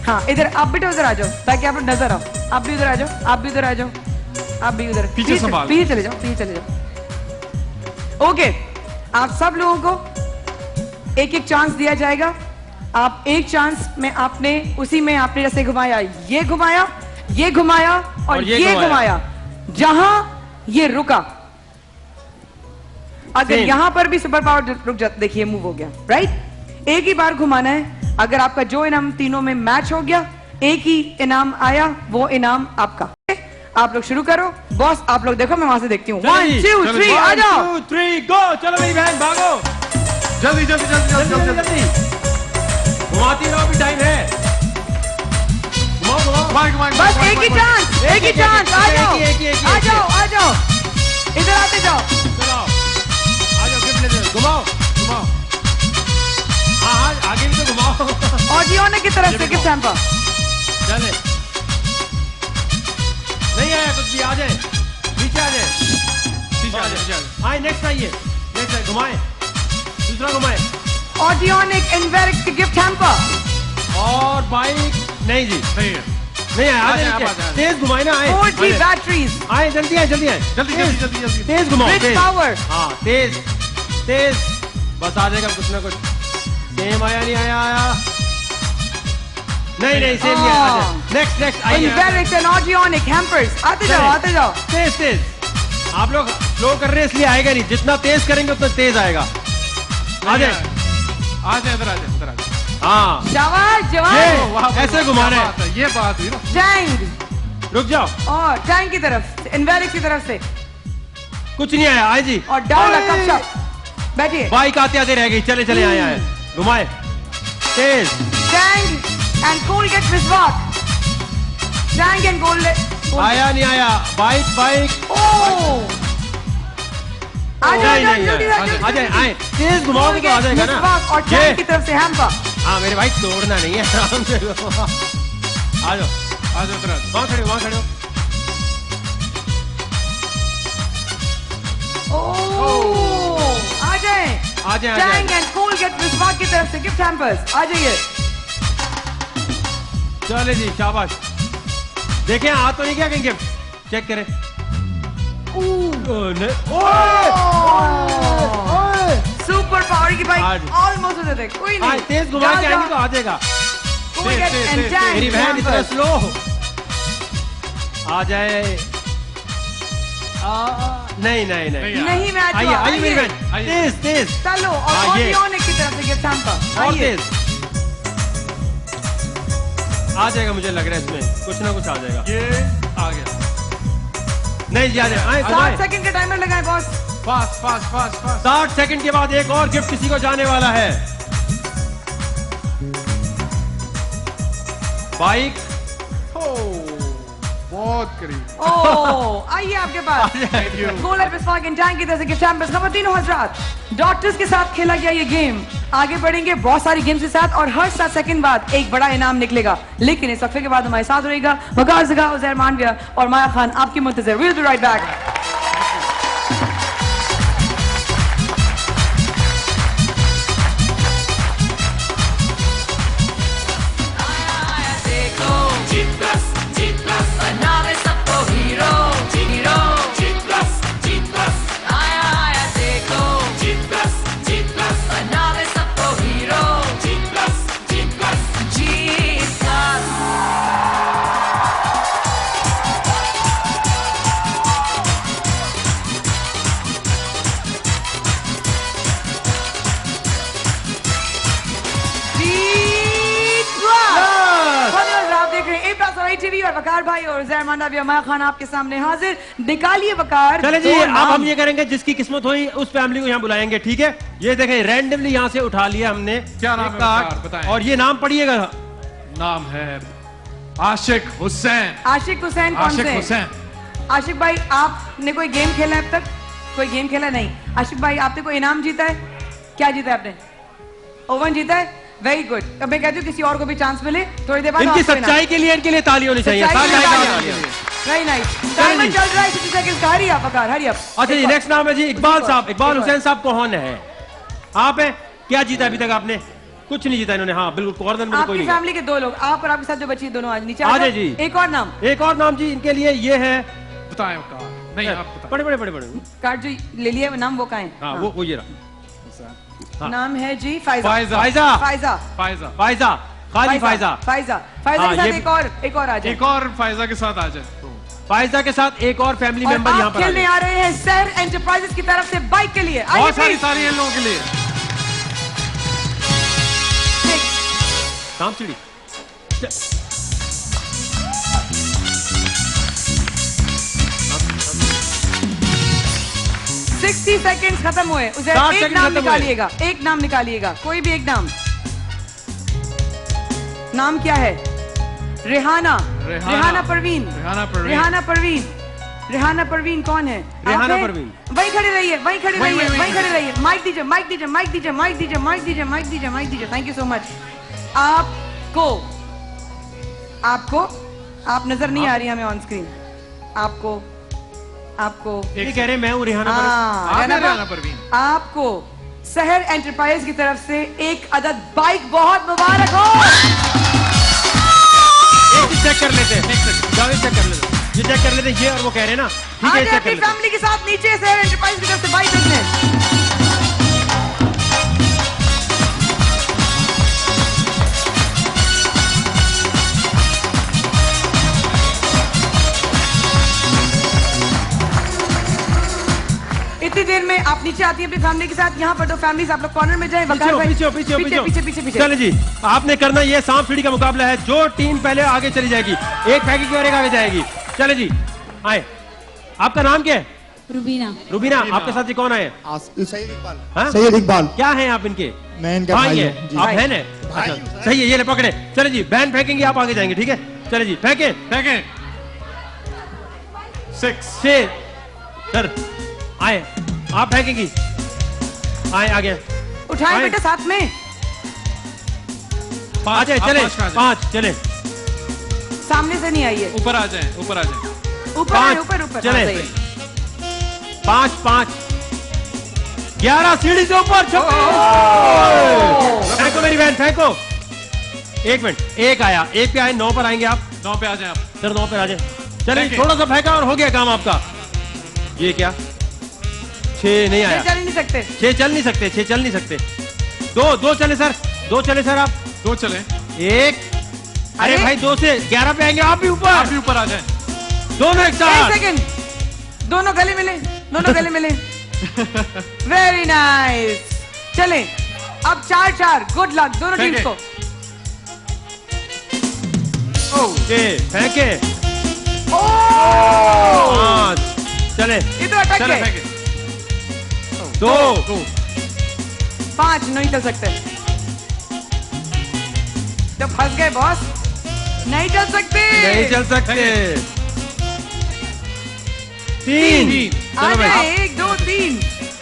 हाँ, इधर आप बेटा उधर आ जाओ ताकि आप लोग नजर आओ। आप भी उधर आ जाओ, आप भी उधर आ जाओ, आप भी उधर पीछे संभाल। पीछे चले जाओ। ओके, आप सब लोगों को एक एक चांस दिया जाएगा। आप एक चांस में आपने उसी में आपने जैसे घुमाया, ये घुमाया और ये घुमाया, जहां ये रुका, अगर यहां पर भी सुपर पावर रुक जाता, देखिए मूव हो गया, राइट? एक ही बार घुमाना है। अगर आपका जो इनाम तीनों में मैच हो गया, एक ही इनाम आया, वो इनाम आपका। आप लोग शुरू करो। बॉस आप लोग देखो, मैं वहां से देखती हूँ। 1 2 3 आ जाओ। 1 2 3 गो। चलो मेरी बहन भागो, जल्दी। घुमाती रहो, अभी टाइम है। घुमाओ। बस एक ही चांस, आ जाओ, एक ही। आ जाओ, इधर आते जाओ। चलो आ जाओ, गिफ्ट लेते हो। घुमाओ। हाँ, आगे भी तो घुमाओ। ऑडियो की तरफ से गिफ्ट हैम्पर। चले, नहीं आया कुछ भी, आ जाए, नीचे आ जाए। आए, नेक्स्ट आइए, घुमाए, दूसरा घुमाए। ऑडियोनिक इनवेरिक गिफ्ट हैम्पर और बाइक नहीं जी, नहीं आया। आ जाए, तेज घुमाए ना। आए 4G बैटरीज। आए, जल्दी आए। जल्दी। तेज घुमाओ, Rich तेज। power। हाँ, तेज। बस आ जाएगा कुछ ना कुछ। सेम आया, नहीं आया। नहीं, सेम नहीं आया। नेक्स्ट आइए। इनवेरिक एंड ऑडियोनिक हैम्पर्स। आते जाओ। तेज। आप लोग स्लो कर रहे हैं इसलिए आएगा नहीं, जितना तेज करेंगे उतना तेज आएगा। आ जाए, इधर आ जाए। हाँ, शाबाश जवान। ऐसे घुमाना है। ये बात हुई ना। टैंग रुक जाओ, और टैंग की तरफ, इनवेरिक की तरफ से, कुछ नहीं आया। आए जी, और डाउन कक्षा। बैठिए। बाइक आते रह गई। चले आए, घुमाए, तेज। टैंग एंड कोलगेट मिसवाक। Tang and Colgate. आया नहीं आया। बाइक। ओह, आ जाए, आए, तेज घुमाओगे तो आ जाएगा ना। और टैंग की तरफ से हैम्पर। हाँ, मेरे भाई तोड़ना नहीं है, आराम से आ जाओ। वहां खड़े हो। ओह, आ जाए। टैंग एंड कोलगेट मिसवाक की तरफ से गिफ्ट हैम्पर्स। आ जाइए। चले जी, शाबाश। देखें आ तो नहीं क्या कहीं गिफ्ट, चेक करें। सुपर पावर की बाइक आज। ऑलमोस्ट होते थे, कोई नहीं। तेज घुमा के आएंगे तो आ जाएगा। कोई get entangled मेरी बहन इतना यहाँ पर। स्लो आ जाए। नहीं नहीं नहीं नहीं मैं आइए आइए मेरी बहन, आइए। तेज तेज चलो और आइए। कौन की तरफ से गिफ्ट हमका और आइए। तेज आ जाएगा, मुझे लग रहा है इसमें कुछ ना कुछ आ जाएगा। ये आ गया। नहीं जी आ जाए, आए, 7 आए। सेकंड का टाइमर लगाएं boss. Fast fast fast fast. 60 second के बाद एक और गिफ्ट किसी को जाने वाला है। बाइक। बहुत करीब। ओह आइए आपके पास Thank you. गोलर पिस्फाक टैंक की तरफ से गिफ्ट हैम्पर्स। खवातीनो हजरात, डॉक्टर्स के साथ खेला गया ये गेम। आगे बढ़ेंगे बहुत सारी गेम्स के साथ और हर 7 सेकंड बाद एक बड़ा इनाम निकलेगा। लेकिन इस वक्फे के बाद हमारे साथ रहेगा वकार जगा, उजैर मानविया और माया खान आपकी मुंतजर। Will be right back. TV और वकार भाई और उजैर मानविया माया खान आपके सामने हाजिर। निकालिए वकार। चले जी, दो अब नाम। हम ये करेंगे जिसकी किस्मत हुई उस फैमिली को यहाँ बुलाएंगे, ठीक है? ये देखें रैंडमली यहाँ से उठा लिया हमने। क्या नाम एक है कार्ड, वकार, बताएं। और ये नाम पढ़िएगा। नाम है आशिक हुसैन। आशिक हुसैन कौन आशिक से? हुसैन। आशिक भाई आपने कोई गेम खेला है अब तक? कोई गेम खेला नहीं। आशिक भाई आपने कोई इनाम जीता है? क्या जीता है आपने? ओवन जीता है? Very good. अब मैं कहती हूँ किसी और को भी चांस मिले थोड़ी देर बाद। इनकी आपको इनाम। सच्चाई के लिए इनके लिए ताली होनी चाहिए। सच्चाई के लिए तालियां, तालियां। तालियां। Very nice. टाइमर चल रहा है 60 सेकंड का। हरी आप वकार, हरी आप। अच्छा जी, नेक्स्ट नाम है जी इकबाल साहब। इकबाल हुसैन साहब कौन है? आप हैं? क्या जीता अभी तक आपने? कुछ नहीं जीता इन्होंने। हाँ बिल्कुल, कॉर्नर में कोई आपकी नहीं। फैमिली के 2 लोग, आप और आपके साथ जो बची 2 आज नीचे आ आ जाए जाओ। जी। एक और नाम। एक और नाम जी इनके लिए ये है। बताएं वकार। नहीं आप बताएं। बड़े बड़े बड़े बड़े। कार्ड जो ले लिया वो नाम वो का है? हाँ वो ये रहा। हाँ। नाम है जी फाइजा। फाइजा। फाइजा, फाइजा फाइजा। फाइजा, खाली फाइजा। फाइजा फाइजा हाँ, के साथ ये- एक और आ जाए। एक और फाइजा के साथ आ जाए। फाइजा के साथ एक और फैमिली और मेंबर यहाँ आप पर आ खेलने जाए। आ रहे हैं सैर एंटरप्राइजेस की तरफ से बाइक के लिए। आइए बहुत सारी प्लीज। सारी इन लोगों के लिए। काम चिड़ी। 60 सेकंड्स खत्म हुए। उसे 60 एक सेकंड नाम खत्म हुए। निकालिएगा, एक नाम निकालिएगा, कोई भी एक नाम। नाम क्या है? रेहाना। रेहाना परवीन। रेहाना परवीन। रेहाना परवीन। रेहाना परवीन कौन है? रेहाना आप हैं? परवीन। वहीं खड़े रहिए, वहीं खड़े वहीं, रहिए, वहीं, वहीं वहीं। खड़े रहिए। माइक दीजिए, माइक दीजिए, माइक दीजिए, माइक दीजिए, माइक दीजिए, माइक दीजिए, माइक दीजिए। Thank you so much. आपको आपको आप नजर नहीं आ रही हमें ऑन स्क्रीन। आपको आपको ये कह रहे हैं मैं हूँ रेहाना परवीन। हाँ, आप हैं रेहाना रेहाना परवीन। आपको शहर एंटरप्राइज की तरफ से एक अदद बाइक बहुत मुबारक हो। एक चीज चेक कर लेते हैं, जावेद चेक कर लेते हैं। ये चेक कर लेते हैं, ये और वो कह रहे हैं ना, ठीक है आज चेक कर अपनी लेते हैं। फैमिली के साथ नीचे शहर एंटरप्राइज की तरफ से बाइक बिजनेस। इतनी देर में आप नीचे आती हैं अपनी फैमिली के साथ। यहाँ पर 2 फैमिलीज, आप लोग कॉर्नर में जाएं। पीछे हो, पीछे हो, पीछे हो, पीछे पीछे पीछे पीछे। चले जी, आपने करना ये सांप सीढ़ी का मुकाबला है। जो टीम पहले आगे चली जाएगी, एक फेंकेगी और एक आगे जाएगी। चले जी, आए। आपका नाम क्या है? रुबीना। रुबीना। आपके साथ ये कौन आए? सैयद इकबाल। हाँ? सैयद इकबाल। क्या हैं आप इनके? मैं इनका भाई भाई है। हूँ, जी। आप बहन है? अच्छा, सही है, ये ले पकड़े। चले जी, बहन फेंकेंगे, आप आगे जाएंगे, ठीक है? चले जी, फेंके। देखें 6 6 सर आए, आप फेंकेंगी। आए आगे, उठाएं आए। बेटा साथ में। आ जाए, आप चले। 5 पे आ जाएं। 5 चले। सामने से नहीं आइए। ऊपर आ जाएं, ऊपर आ जाएं। ऊपर आए, 5 ऊपर ऊपर। चले। हाँ, सही। 5 11 सीढ़ी से ऊपर। फेंको मेरी बहन, फेंको। 1 मिनट, 1 आया, 1 पे आए, 9 पर आएंगे आप। 9 पे आ जाएं आप। सर 9 पे आ जाए। चलिए फेंके। थोड़ा सा फेंका और हो गया काम आपका। ये क्या 6 नहीं आया, चल ही नहीं सकते। 6 चल नहीं सकते, 6 चल नहीं सकते। 2 चले सर, 2 चले सर आप। 2 चले। 1 अरे अरे? भाई 2 से 11 पे आएंगे, आप भी आप ऊपर। भी ऊपर आ जाए। दोनों एक साथ। सेकंड, दोनों गले मिले, दोनों गले मिले। Very nice. चले अब 4-4, गुड लक दोनों टीम्स को। फेंके। ओह 5 चले, ये तो अटक चले गए। फेंके। 2 5 नहीं चल सकते, तो फंस गए बॉस, नहीं चल सकते। नहीं चल सकते। 3 आ चलो भाई, जाए, 1 2 3।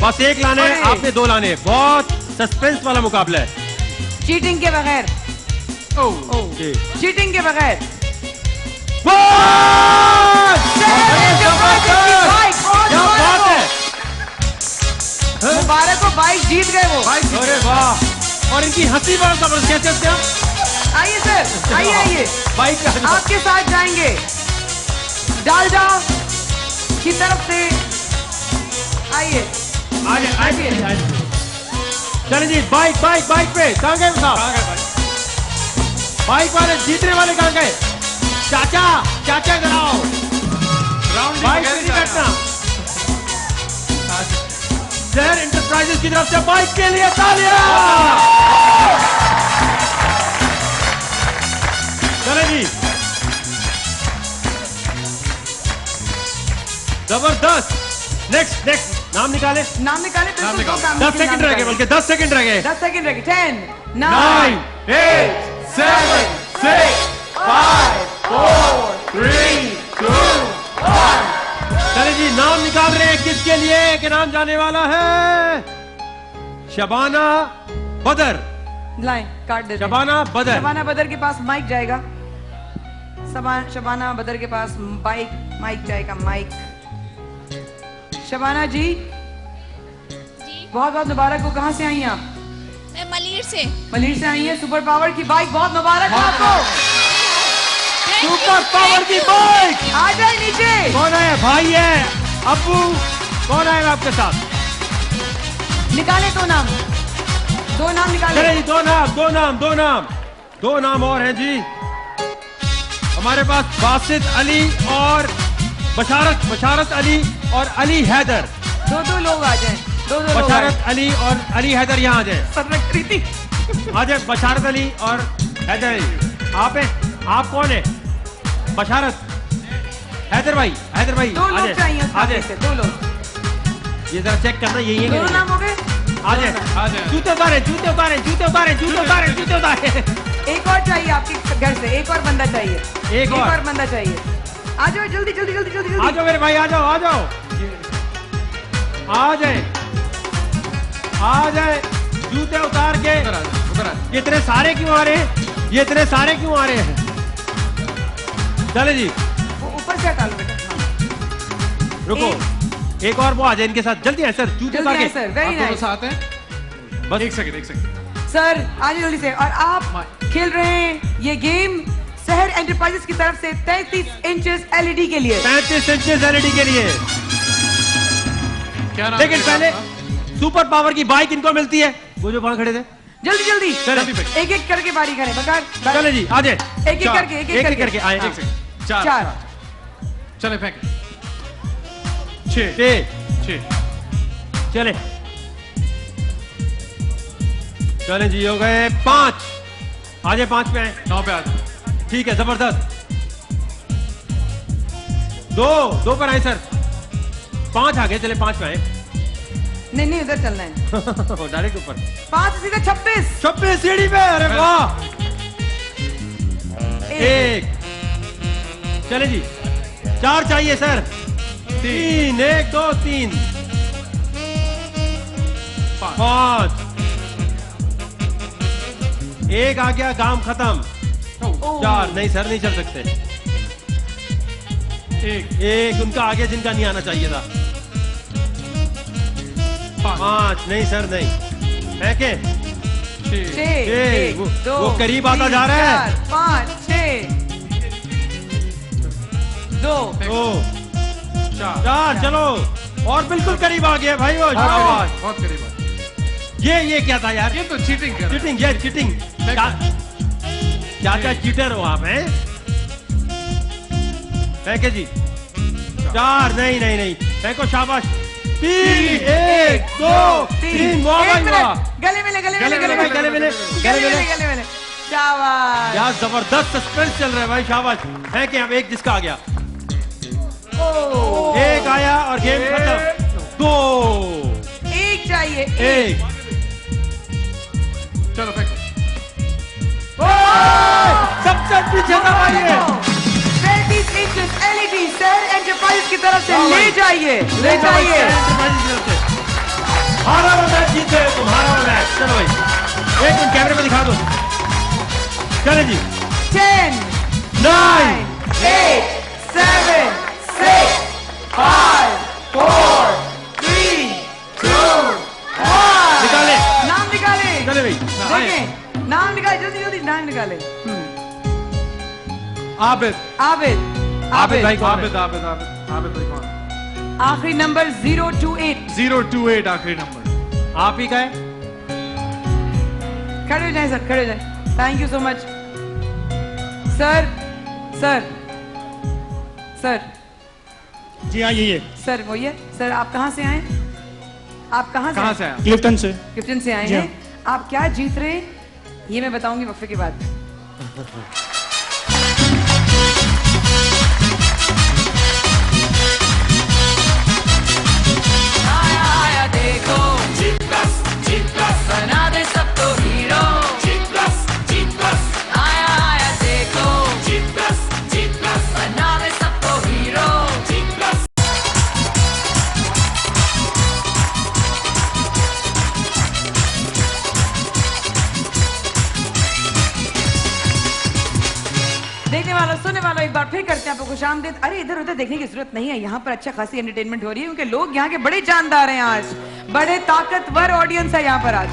बस 1 लाने हैं, अरे। आपने 2 लाने हैं। बहुत सस्पेंस वाला मुकाबला है। चीटिंग के बगैर, जी। चीटिंग के बगैर। क्या बात है। मुबारक हो, बाइक जीत गए वो। अरे वाह, और इनकी हंसी बहुत जबरदस्त। कैसे हंसते हैं? आइए सर, आइए आइए, बाइक पे आ जाओ। आपके साथ जाएंगे डालडा की तरफ से। आइए आइए। चले जी, बाइक बाइक बाइक पे कहाँ गए साहब? बाइक वाले जीतने वाले कहाँ गए? चाचा चाचा कराओ, बाइक पे नहीं बैठना। शहर इंटरप्राइजेस की तरफ से बाइक के लिए तालियां। चले जी, जबरदस्त। नेक्स्ट नाम निकाले। नाम निकाले, नाम बिल्कुल, निकाले। दो काम 10 के सेकंड नाम रह गए, निकाले। बल्कि 10 सेकंड रह गए। 10 सेकंड रह गए। 10 9 9 8 7 6 5 4 3 2 1। चले जी, नाम निकाल रहे हैं किसके लिए कि नाम जाने वाला है? शबाना बदर। लाएं, काट देते हैं। शबाना बदर। शबाना बदर के पास माइक जाएगा। शबाना बदर के पास माइक जाएगा, माइक। शबाना जी, बहुत बहुत मुबारक हो। कहाँ से आई हैं आप? मैं मलीर से। मलीर से आई हैं। सुपर पावर की बाइक, बहुत मुबारक हो आपको। सुपर पावर की बाइक। आ जाए नीचे। कौन है? भाई है, अब्बू, कौन आएगा आपके साथ? निकाले 2 नाम, 2 नाम निकाले। चले जी, 2 नाम और हैं जी हमारे पास। बासित अली और बशारत अली और अली हैदर। 2 लोग आ जाए, 2 लोग बशारत अली और अली हैदर यहाँ आ जाए। प्रीति। आ जाए बशारत अली और हैदर अली। आप हैं? आप कौन है? बशारत, हैदर भाई 2 आ लोग जाए, चाहिए आ सामने जाए। से, 2 लोग। ये जरा चेक करना, यही है कि दोनों नहीं नाम है? हो गए। आ जाए, आ जाए। जूते उतारे, जूते उतारे, जूते उतारे, जूते उतारे, जूते उतारे। एक और चाहिए आपके घर से, एक और बंदा चाहिए। एक और बंदा चाहिए। आ जाओ जल्दी जल्दी जल्दी जल्दी आ जल्दी। जाओ मेरे भाई, आ जाओ, आ जाओ, आ जाए, आ जाए। जूते उतार के। उधर आ जाए, उधर आ जाए। ये इतने सारे क्यों आ रहे हैं? ये इतने सारे क्यों आ रहे हैं? चले जी, वो ऊपर से हटा लो बेटा। हाँ। रुको, एक और वो आ जाए इनके साथ। जल्दी है सर, जूते जल्दी उतार आए के। सर, आप वेरी दोनों नाइस। साथ हैं। बस एक सेकंड। सर आज जल्दी से। और आप खेल रहे हैं ये गेम शहर एंटरप्राइजेस की तरफ से 33 इंचेस एलईडी के लिए। 35 इंचेस एलईडी के लिए। क्या नाम लेकिन है पहले आपका? सुपर पावर की बाइक इनको मिलती है। वो जो वहां खड़े थे। जल्दी जल्दी चले, एक एक करके बारी करें। बकार चले जी, आ जाए। एक एक करके, एक एक करके आए। एक सेकंड। 4 4। चले फेंके। 6 छह। चले चले जी, हो गए 5। आ जाए, 5 पे आए। 9 पे आ जाए। ठीक है, जबरदस्त। 2 पर आए सर। 5 आ गए, चले 5 पे आए। नहीं नहीं उधर चलना है। डायरेक्ट ऊपर। 5 सीधे 26। 26 सीढ़ी पे। अरे वाह। 1 चले जी, 4 चाहिए सर। 3 1 2 3 5। 1 आ गया, काम खत्म। 4 नहीं सर, नहीं चल सकते। 1 उनका आगे जिनका नहीं आना चाहिए था। 5 नहीं सर, नहीं। है के 6 वो करीब आता जा रहा है। 5 6 2 4 चलो और बिल्कुल करीब आ गया भाई वो, शाबाश। बहुत करीब आ गया। ये क्या था यार? ये तो चीटिंग कर रहा है। चीटिंग, ये चीटिंग। क्या चीटर हो आप हैं? फेंके जी। 4, नहीं फेंको, शाबाश। 3, 1, 2, 3, वाह भाई वाह। गले मिले शाबाश। क्या जबरदस्त सस्पेंस चल रहा है भाई, शाबाश। फेंके अब एक जिसका आ गया, एक आया और गेम खत्म। 2, एक चाहिए, 1। चलो फेंको। सबसे पीछे था भाई ये। 35 इंच LED सर एंटरप्राइज की तरफ से ले जाइए। हारा वाला मैच जीते तुम्हारा वाला मैच। चलो भाई, एक मिनट कैमरे में दिखा दो। चले जी। 10, 9, 8, 7, 6, 5, 4, 3, 2, 1। निकाले। नाम निकाले। चले भाई। देखें, नाम निकाले, जल्दी नाम निकाले। आबिद भाई कौन है? आबिद भाई कौन? आखिरी नंबर 028। 028 आखिरी नंबर। आप ही का है? खड़े हो जाए सर, खड़े हो जाए। Thank you so much sir. जी हाँ, यही है। सर वो ये सर, आप कहाँ से आए? आप कहाँ से आए? क्लिफ्टन से। क्लिफ्टन से आए जी हैं। आप क्या जीत रहे हैं ये मैं बताऊंगी वक्फे के बाद। आया देखो बना दे सबको हीरो। आया देखो बना दे सबको हीरो। देखने वालों, सुनने वालों, एक बार फिर करते हैं आपको खुशामदीद। अरे इधर उधर देखने की जरूरत नहीं है, यहाँ पर अच्छा खासी एंटरटेनमेंट हो रही है क्योंकि लोग यहाँ के बड़े जानदार हैं। आज बड़े ताकतवर ऑडियंस है यहाँ पर आज।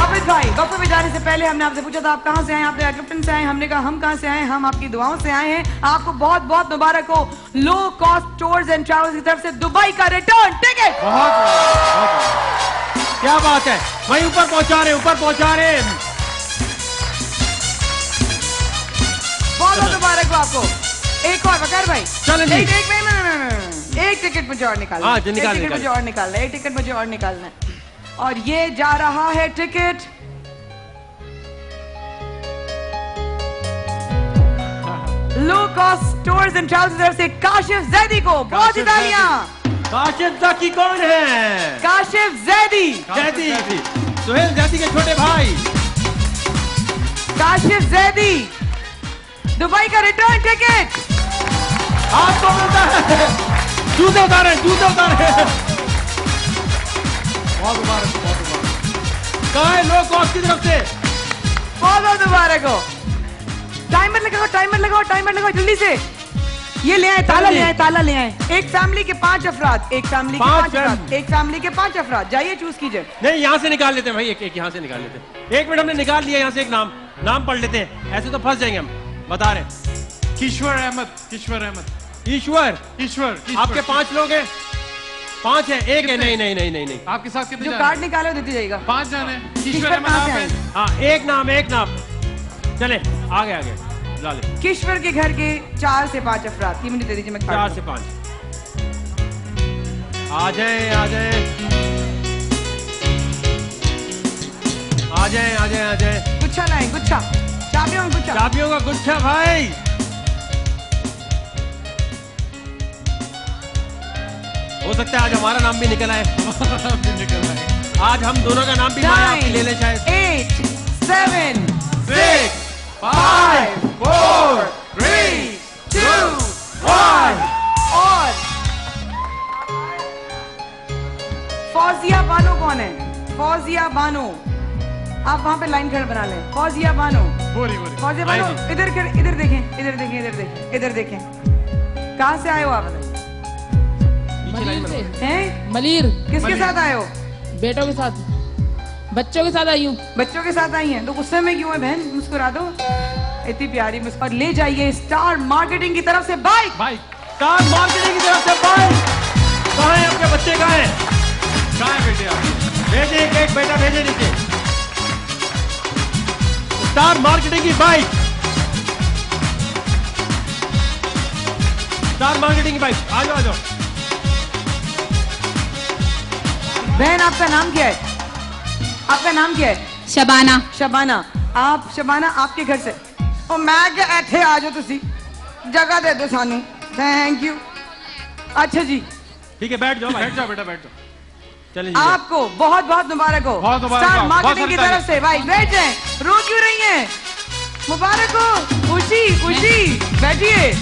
आबिद भाई, वक्फे में जाने से पहले हमने आपसे पूछा था आप कहाँ से आए? आपने क्लिफ्टन से आए। हमने कहा हम कहाँ से आए? हम आपकी दुआओं से आए हैं। आपको बहुत बहुत मुबारक हो low cost tours and travels की तरफ से दुबई का रिटर्न टिकट। क्या बात है भाई, ऊपर पहुंचा रहे हैं। बहुत बहुत मुबारक हो आपको। एक और वकार भाई, चलें जी। एक टिकट मुझे और निकालना। हाँ, निकाल, एक टिकट मुझे और निकालना है। एक टिकट मुझे और निकालना है। और ये जा रहा है ticket low cost tours and travels की तरफ से काशिफ जैदी को। बहुत ही तालियां। काशिफ ज़की कौन है? काशिफ जैदी। जैदी, सुहेल जैदी के छोटे भाई। काशिफ जैदी, दुबई का रिटर्न टिकट आपको मिलता है। जूते उतारे। बहुत मुबारक। कहाँ है लो कॉस्ट की तरफ से? बहुत बहुत मुबारक हो। टाइमर लगाओ जल्दी से। ये ले आए, ताला ले आए। एक फैमिली के 5 अफराद। एक फैमिली के 5 अफराद। जाइए चूज कीजिए। नहीं, यहाँ से निकाल लेते हैं भाई, एक यहाँ से निकाल लेते हैं। 1 मिनट, हमने निकाल लिया यहाँ से एक नाम पढ़ लेते हैं, ऐसे तो फंस जाएंगे हम। बता रहे ईश्वर अहमद। ईश्वर। आपके 5 लोग हैं? 5 है, एक है। नहीं। आपके साथ कितने जो जाने? कार्ड निकाले देती जाएगा। 5 जाने। ईश्वर कहाँ से आए? हाँ, एक नाम। चले आगे ला ले। किश्वर के घर के 4 से 5 अफराद। 3 मिनट दे दीजिए, मैं 4 से 5 आ जाए। आ जाए। गुच्छा लाए, गुच्छा। चाबियों का गुच्छा भाई। हो सकता है आज हमारा नाम भी निकल आए। आज हम दोनों का नाम भी माया आपकी ले ले शायद। 8, 7, 6, 5, 4, 3, 2, 1। और फौजिया बानो कौन है? फौजिया बानो, आप वहां पे लाइन खड़ा बना लें। फौजिया बानो, फौजिया बानो, इधर देखें। कहाँ से आए हो आप? हैं? मलिर। किसके साथ आए हो? बेटों के साथ, बच्चों के साथ आई हूँ। बच्चों के साथ आई हैं तो गुस्से में क्यों है बहन? मुस्कुरा दो। इतनी प्यारी और ले जाइए स्टार मार्केटिंग की तरफ से बाइक। स्टार मार्केटिंग की तरफ से बाइक। कहाँ है आपके बच्चे, कहाँ है? कहाँ है बेटे आप? भेजे एक बेटा भेजे नीचे। स्टार मार्केटिंग की बाइक, स्टार मार्केटिंग की बाइक, आ जाओ आ जाओ। बहन आपका नाम क्या है? आपका नाम क्या है? शबाना। शबाना। आप शबाना आपके घर से ओ मैं क्या ऐथे आ जाओ तुसी जगह दे दो सानू। Thank you. अच्छा जी ठीक है, बैठ जाओ भाई। बैठ जाओ बेटा, बैठ जाओ। चलिए आपको बहुत बहुत मुबारक हो। बहुत मुबारक स्टार हो, मार्केटिंग बहुत की सारी तरफ से भाई बैठ जाएं, रो क्यों रही हैं? मुबारक हो। खुशी खुशी बैठिए।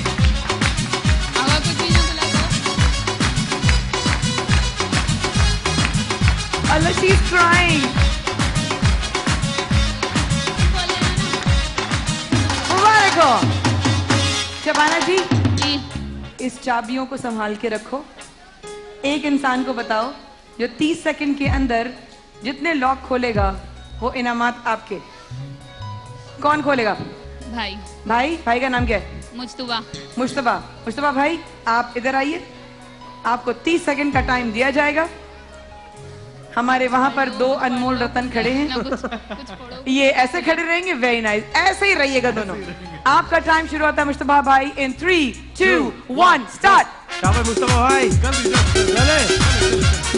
अगर कुछ भी ना बुला तो Allah, she's crying. मुबारक हो। शबाना जी जी। इस चाबियों को संभाल के रखो। एक इंसान को बताओ जो 30 सेकंड के अंदर जितने लॉक खोलेगा वो इनामात आपके। कौन खोलेगा? भाई। भाई का नाम क्या है? मुस्तफा। मुश्तबा भाई आप इधर आइए। आपको 30 सेकंड का टाइम दिया जाएगा। हमारे वहां पर 2 अनमोल रतन खड़े ना हैं। कुछ फोड़ो। ये ऐसे खड़े रहेंगे, वेरी नाइस, ऐसे ही रहिएगा दोनों। आपका टाइम शुरू होता है मुश्तबा भाई इन 3, 2, 1 स्टार्ट। शाबाश मुस्तफा भाई, जल्दी जल्दी। चले।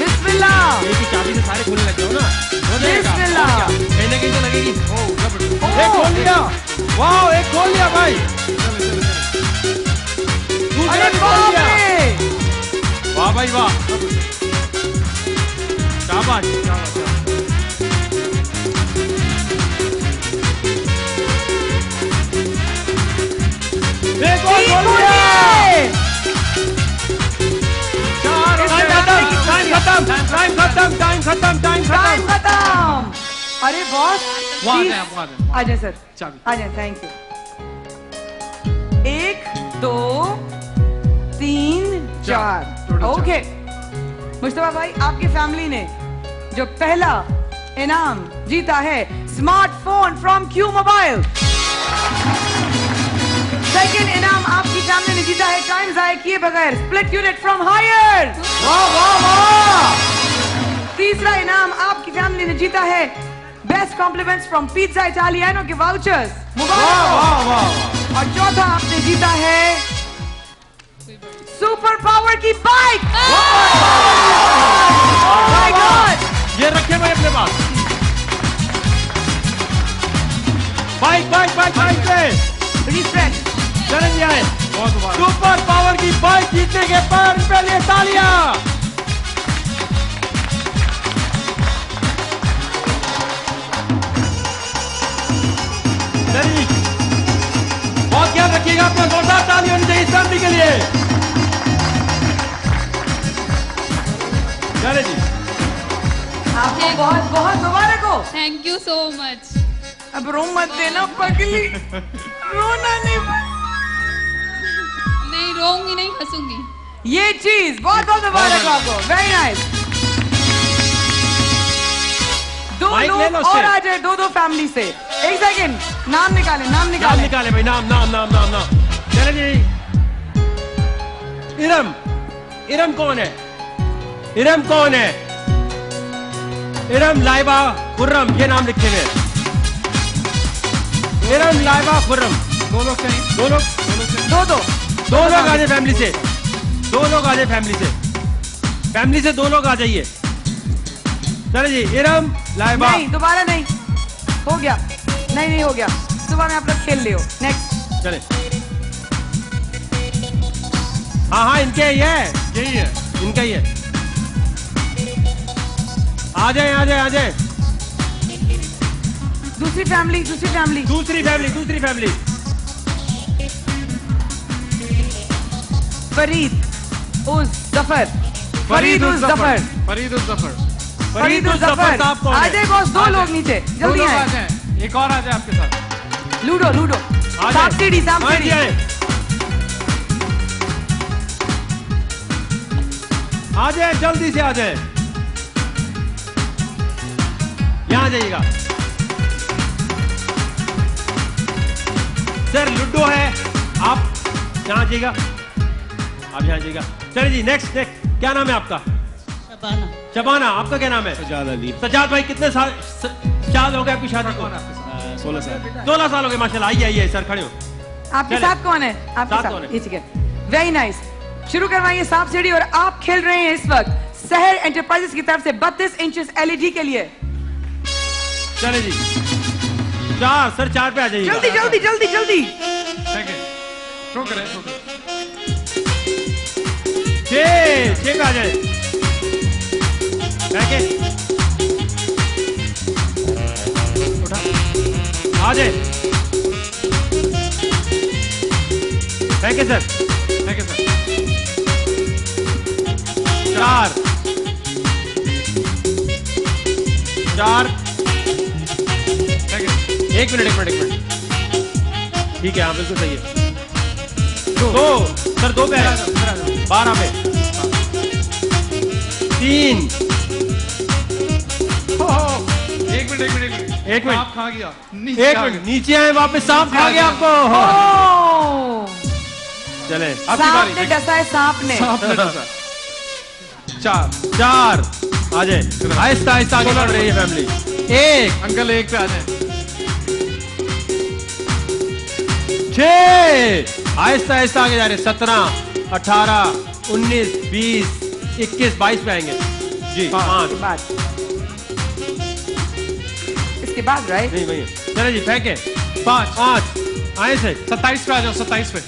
बिस्मिल्लाह। एक ही चाबी से सारे खुलने लग जाओ ना, हो जाएगा। बिस्मिल्लाह। और क्या? कहीं ना कहीं तो लगेगी। ओ जबरदस्त। एक खोल लिया, वाह एक खोल लिया भाई। दूसरा अरे भी खोल बाप लिया। रे। वाह भाई वाह, शाबाश शाबाश। एक और खोल लिया। चार हो गए। टाइम खत्म। टाइम खत्म। अरे बॉस वो आ जाए, वो आ जाए। आ जाए सर, चाबी। आ जाए। Thank you. 1, 2, 3, 4। Total okay Mushtaba भाई आपकी फैमिली ने जो पहला इनाम जीता है smartphone from Q mobile. Second इनाम आपकी फैमिली ने जीता है टाइम जाया किए बगैर स्प्लिट यूनिट फ्रॉम हायर। वाह वाह वाह। तीसरा इनाम आपकी फैमिली ने जीता है best compliments from pizza Italiano के वाउचर्स। मुबारक वाह हो। वाह वाह। और चौथा आपने जीता है सुपर पावर की बाइक। My god. ये रखे भाई अपने पास। बाइक पे रिफ्रेश। चले जी आए। बहुत मुबारक। सुपर पावर की बाइक जीतने के पर पहले तालियां। चलिए, बहुत ख्याल रखिएगा अपना। जोरदार ताली होनी चाहिए इस फैमिली के लिए। चले जी, आपको बहुत बहुत मुबारक हो। Thank you so much. अब रो मत देना पगली, रोना नहीं। नहीं रोऊंगी, नहीं हंसूंगी। ये चीज बहुत बहुत मुबारक हो आपको। Very nice. 2 माइक ले लोग लो और उससे। आ जाए, 2 फैमिली से। एक सेकेंड, नाम निकाले। नाम निकाले भाई, नाम। चले जी। इरम कौन है? इरम लाइबा खुर्रम, ये नाम लिखे हुए हैं। इरम लाइबा खुर्रम। 2 लोग चाहिए। 2 लोग। 2 लोग आ जाए फैमिली से। 2 लोग आ जाए फैमिली से 2 लोग आ जाइए। चले जी, इरम लाइबा। नहीं, दोबारा नहीं हो गया। नहीं हो गया। सुबह में आप लोग खेल लियो। नेक्स्ट। चले। हाँ इनके ही है, यही है। इनका ही है। आ जाए। दूसरी फैमिली। दूसरी फैमिली। फरीद उस जफर। फरीद उस जफर साहब कौन आ है? जाए बॉस। 2 लोग नीचे, 2 जल्दी लोग आ आए। जाए। एक और आ जाए आपके साथ। लूडो। आ जाए। सांप सीढ़ी। हाँ जी, आए। आ जाए, जल्दी से आ जाए। यहाँ जाइएगा सर। लूडो है, आप यहाँ जाइएगा। आप यहाँ जाइएगा। चलिए जी, नेक्स्ट क्या नाम है आपका? शबाना। शबाना, आपका क्या नाम है? सजाद अली। सजाद भाई, कितने साल हो गए आपकी शादी को? 16 साल। 16 साल हो गए, माशाल्लाह। आइए सर, खड़े हो। आपके चले। साथ कौन है? आपके साथ साथ कौन है? ये ठीक है, वेरी नाइस। शुरू करवाइए सांप सीढ़ी। और आप खेल रहे हैं इस वक्त सहर एंटरप्राइजेस की तरफ से 32 इंचेस एलईडी के लिए। चले जी, 4 सर, 4 पे आ जाइए। जल्दी जल्दी जल्दी जल्दी। थ्रो करें। 6 पे आ जाए। फेंके, उठा, आ जाए। फेंके सर। 4 एक मिनट। ठीक है, हाँ बिल्कुल सही है। 2 सर, 2 पे 12 पे 3। एक मिनट आप खा गया। एक मिनट, नीचे आए, वापस सांप खा गया आपको। ओह, चले, आपकी सांप बारी। ने डसा है, सांप ने। 4 आ जाए। आहिस्ता आहिस्ता आगे बढ़ रही है फैमिली। 1 अंकल 1 पे आ जाए। 6 आहिस्ता आहिस्ता आगे जा रहे। 17 18 19 20 21 22 पे आएंगे जी। 5 इसके बाद राइट। नहीं भैया, चले जी, फेंके। 5 आए से 27 पे आ जाओ। 27 पे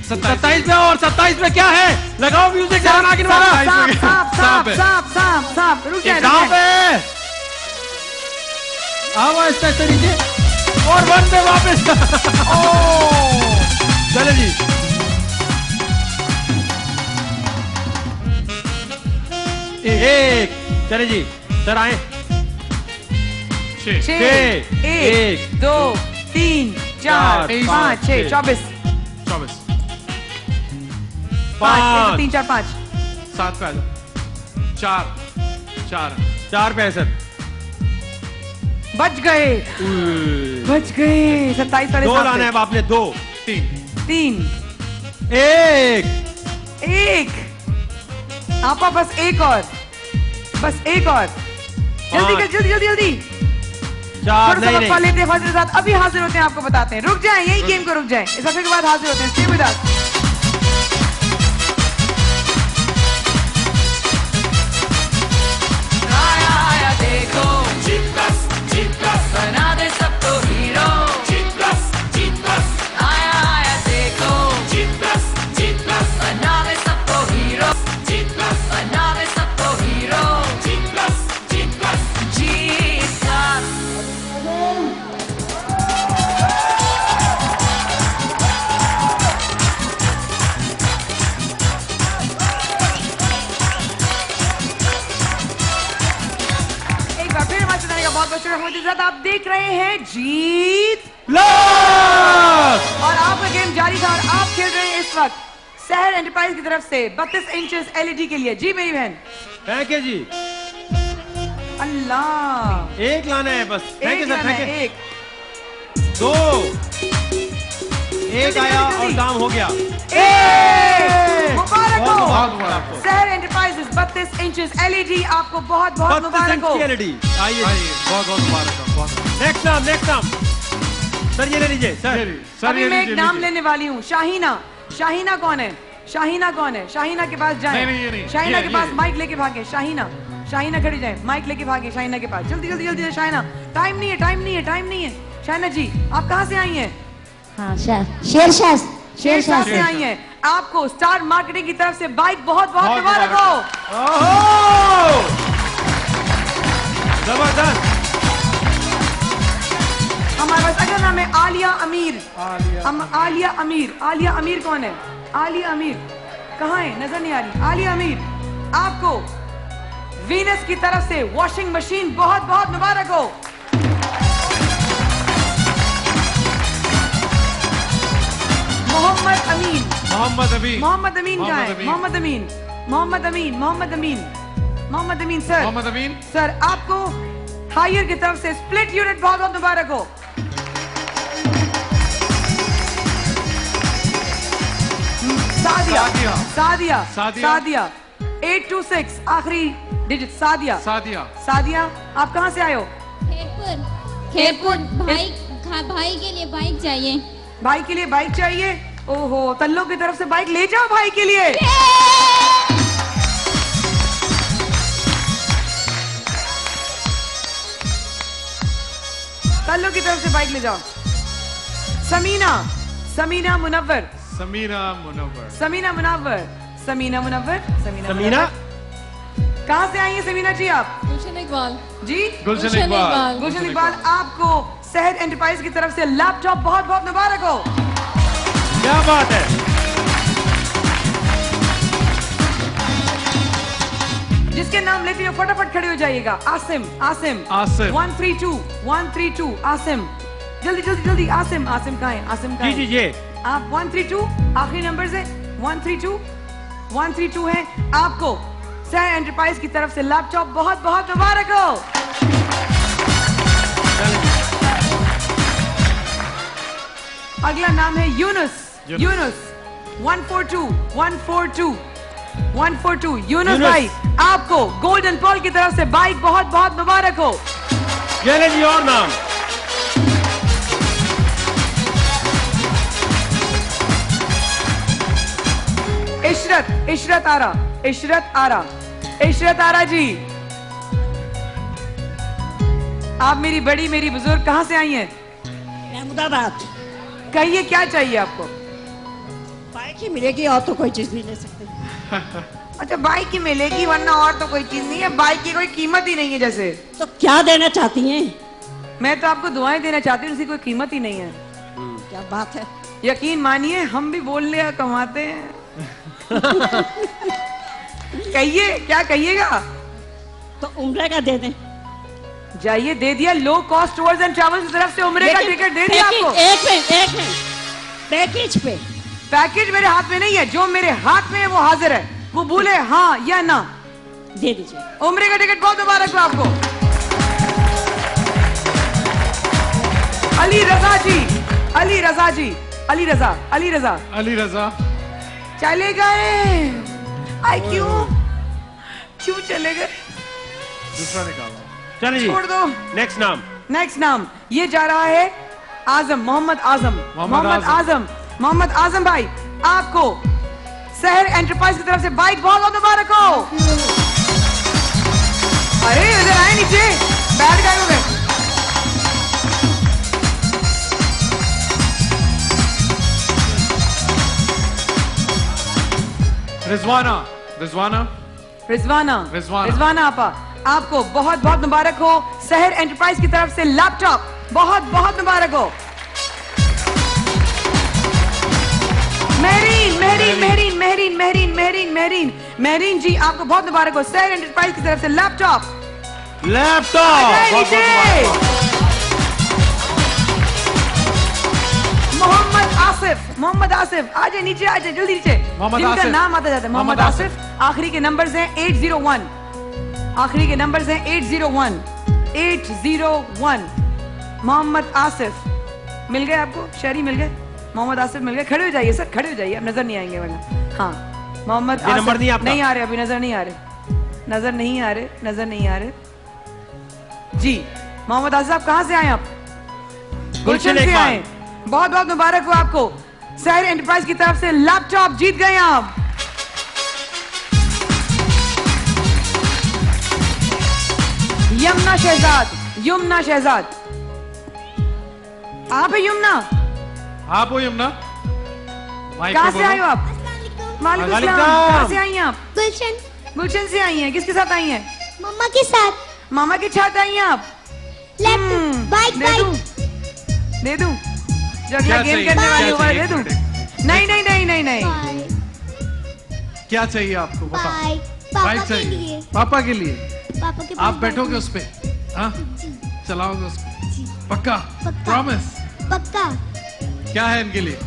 27 पे और 27 पे क्या है? लगाओ म्यूजिक, जान आगे वाला। सांप रुक जाए। सांप है। आओ आहिस्ता आहिस्ता नीचे और 1 पे वापस। चले जी, 1 चले जी सर, आए। 6 1 2 3 4 5 6 24 24 5 3 4 5 7 पे आ जाओ। 4 पे है सर। बच गए 27 साढ़े 2 7 लाना है आपने। 2 3 1 आपा बस एक और जल्दी कर, जल्दी जल्दी जल्दी। 4 थोड़ा सा नहीं वक्फा लेते हैं फाजिल साहब, अभी हाजिर होते हैं, आपको बताते हैं। रुक जाएं, यही गेम को रुक जाएं, इस वक्त के बाद हाजिर होते हैं। स्टे विद अस। आया देखो, बना दे सबको हीरो। आया देखो, बना दे सबको हीरो। बना दे सबको हीरो। जीत प्लस। एक बार फिर हमारे चैनल का बहुत बहुत शुक्रिया। आप देख रहे हैं जीत प्लस। और आपका गेम जारी था और आप खेल रहे हैं इस वक्त सहर एंटरप्राइज की तरफ से 32 इंचेस एलईडी के लिए। जी मेरी बहन। फेंके जी, अल्लाह, 1 लाना है बस। फेंके सर, लाना है, फेंके। एक 2 1 आया और काम हो गया। मुबारक बहुत हो मुबारक आपको। सहर एंटरप्राइजेस 32 इंचेस एलईडी, आपको बहुत बहुत मुबारक हो। एलईडी। आइए बहुत मुबारक हो। नेक्स्ट नाम सर, ये ले लीजिए सर। अभी मैं एक नाम लेने वाली हूँ। शाहीना कौन है? शाहीना के पास जाएं। नहीं, ये नहीं। शाहीना ये, के पास ये। माइक लेके भागे। शाहीना खड़ी जाए, माइक लेके भागे शाहीना के पास। जल्दी जल्दी जल्दी शाहीना, टाइम नहीं है। शाहीना जी, आप कहाँ से आई हैं? हाँ शेरशाह से आई हैं। आपको स्टार मार्केटिंग की तरफ से बाइक बहुत बहुत मुबारक हो। ओहो, जबरदस्त। हमारे पास अगर नाम है आलिया अमीर। आलिया अमीर कौन है? आलिया अमीर कहाँ है? नजर नहीं आ रही। आलिया अमीर, आपको वीनस की तरफ से वॉशिंग मशीन बहुत बहुत मुबारक हो। मोहम्मद अमीन कहाँ है? मोहम्मद अमीन सर आपको हायर की तरफ से स्प्लिट यूनिट बहुत बहुत मुबारक हो। सादिया सादिया। सादिया सादिया। सादिया 826 आखिरी डिजिट सादिया सादिया। सादिया आप कहाँ से आए हो? खेरपुर खेरपुर भाई के लिए बाइक चाहिए। भाई के लिए बाइक चाहिए? ओहो, तल्लो की तरफ से बाइक ले जाओ भाई के लिए। तल्लो की तरफ से बाइक ले जाओ। समीना समीना मुनव्वर समीना मुनव्वर। समीना मुनव्वर समीना मुनव्वर समीना कहाँ से आई हैं समीना जी आप? गुलशन इकबाल। जी गुलशन इकबाल। गुलशन इकबाल, आपको शहर एंटरप्राइज की तरफ से लैपटॉप बहुत बहुत मुबारक हो। क्या बात है। जिसके नाम लेते हो फटाफट खड़े हो जाइएगा। आसिम आसिम आसिम। 132 आसिम, जल्दी जल्दी जल्दी। आसिम आसिम कहाँ है? आसिम कहाँ जी है? जी जी आप 132 आखिरी नंबर से 132 है। आपको शहर एंटरप्राइज की तरफ से लैपटॉप बहुत बहुत मुबारक हो। अगला नाम है यूनुस। यूनुस 142 यूनुस भाई, आपको गोल्डन पॉल की तरफ से बाइक बहुत बहुत मुबारक हो। ये ले जी और नाम। इशरत आरा जी, आप मेरी बड़ी मेरी बुजुर्ग कहाँ से आई हैं? अहमदाबाद। कहिए क्या चाहिए आपको? बाइक ही मिलेगी और तो कोई चीज नहीं ले सकते। अच्छा, बाइक ही मिलेगी वरना और तो कोई चीज नहीं है। बाइक की कोई कीमत ही नहीं है जैसे। तो क्या देना चाहती हैं? मैं तो आपको दुआएं देना चाहती हूँ, उसकी कोई कीमत ही नहीं है। क्या बात है। यकीन मानिए हम भी बोल लिया कमाते हैं। कहिए क्या कहिएगा? तो उम्र का दे दें। जाइए, दे दिया। Low cost tours and travels की तरफ से उम्रे का टिकट दे दिया आपको। एक मिनट पैकेज पे। पैकेज मेरे हाथ में नहीं है, जो मेरे हाथ में है वो हाजिर है। वो बोले हाँ या ना, दे दीजिए। उम्रे का टिकट बहुत मुबारक हो आपको। अली रजा चले गए। आई क्यों चले गए? दूसरा निकालो। चलिए जी, छोड़ दो। नेक्स्ट नाम ये जा रहा है आजम, मोहम्मद आजम भाई, आपको शहर एंटरप्राइज की तरफ से बाइक बहुत बहुत मुबारक हो। अरे इधर आए, नीचे बैठ गए हो गए। रिजवाना आपा, आपको बहुत बहुत मुबारक हो। शहर एंटरप्राइज की तरफ से लैपटॉप बहुत बहुत मुबारक हो। मेहरीन जी, आपको बहुत मुबारक हो। शहर एंटरप्राइज की तरफ से लैपटॉप। मोहम्मद आसिफ आजे नीचे, आजे जल्दी नीचे। जिनका नाम आता जाता है मोहम्मद आसिफ। आखिरी के नंबर्स हैं 801। 801। मोहम्मद आसिफ मिल गए आपको? शहरी मिल गए? मोहम्मद आसिफ मिल गए। खड़े हो जाइए सर, खड़े हो जाइए, अब नजर नहीं आएंगे वरना। हाँ, मोहम्मद आसिफ नंबर नहीं आ रहे, अभी नजर नहीं आ रहे जी। मोहम्मद आसिफ आप कहाँ से आए? आप गुलशन से आए। बहुत बहुत मुबारक हो आपको। शहर एंटरप्राइज की तरफ से लैपटॉप जीत गए आप। यमुना शहजाद, आप है यमुना? आप हो यमुना? कहाँ से आए हो आप? वालेकुम सलाम। कहाँ से आई हैं आप? गुलशन से आई हैं। किसके साथ आई हैं? मम्मा के साथ। मामा के साथ आई हैं आप? बाइक दे दूं? जो अगला गेम करने वाली हो दे दूं? नहीं। क्या चाहिए आपको? बताओ। पापा के लिए। पापा के लिए? पापा के आप बैठोगे उस पे? हाँ, चलाओगे उस पे? पक्का? प्रॉमिस? पक्का। क्या है इनके लिए?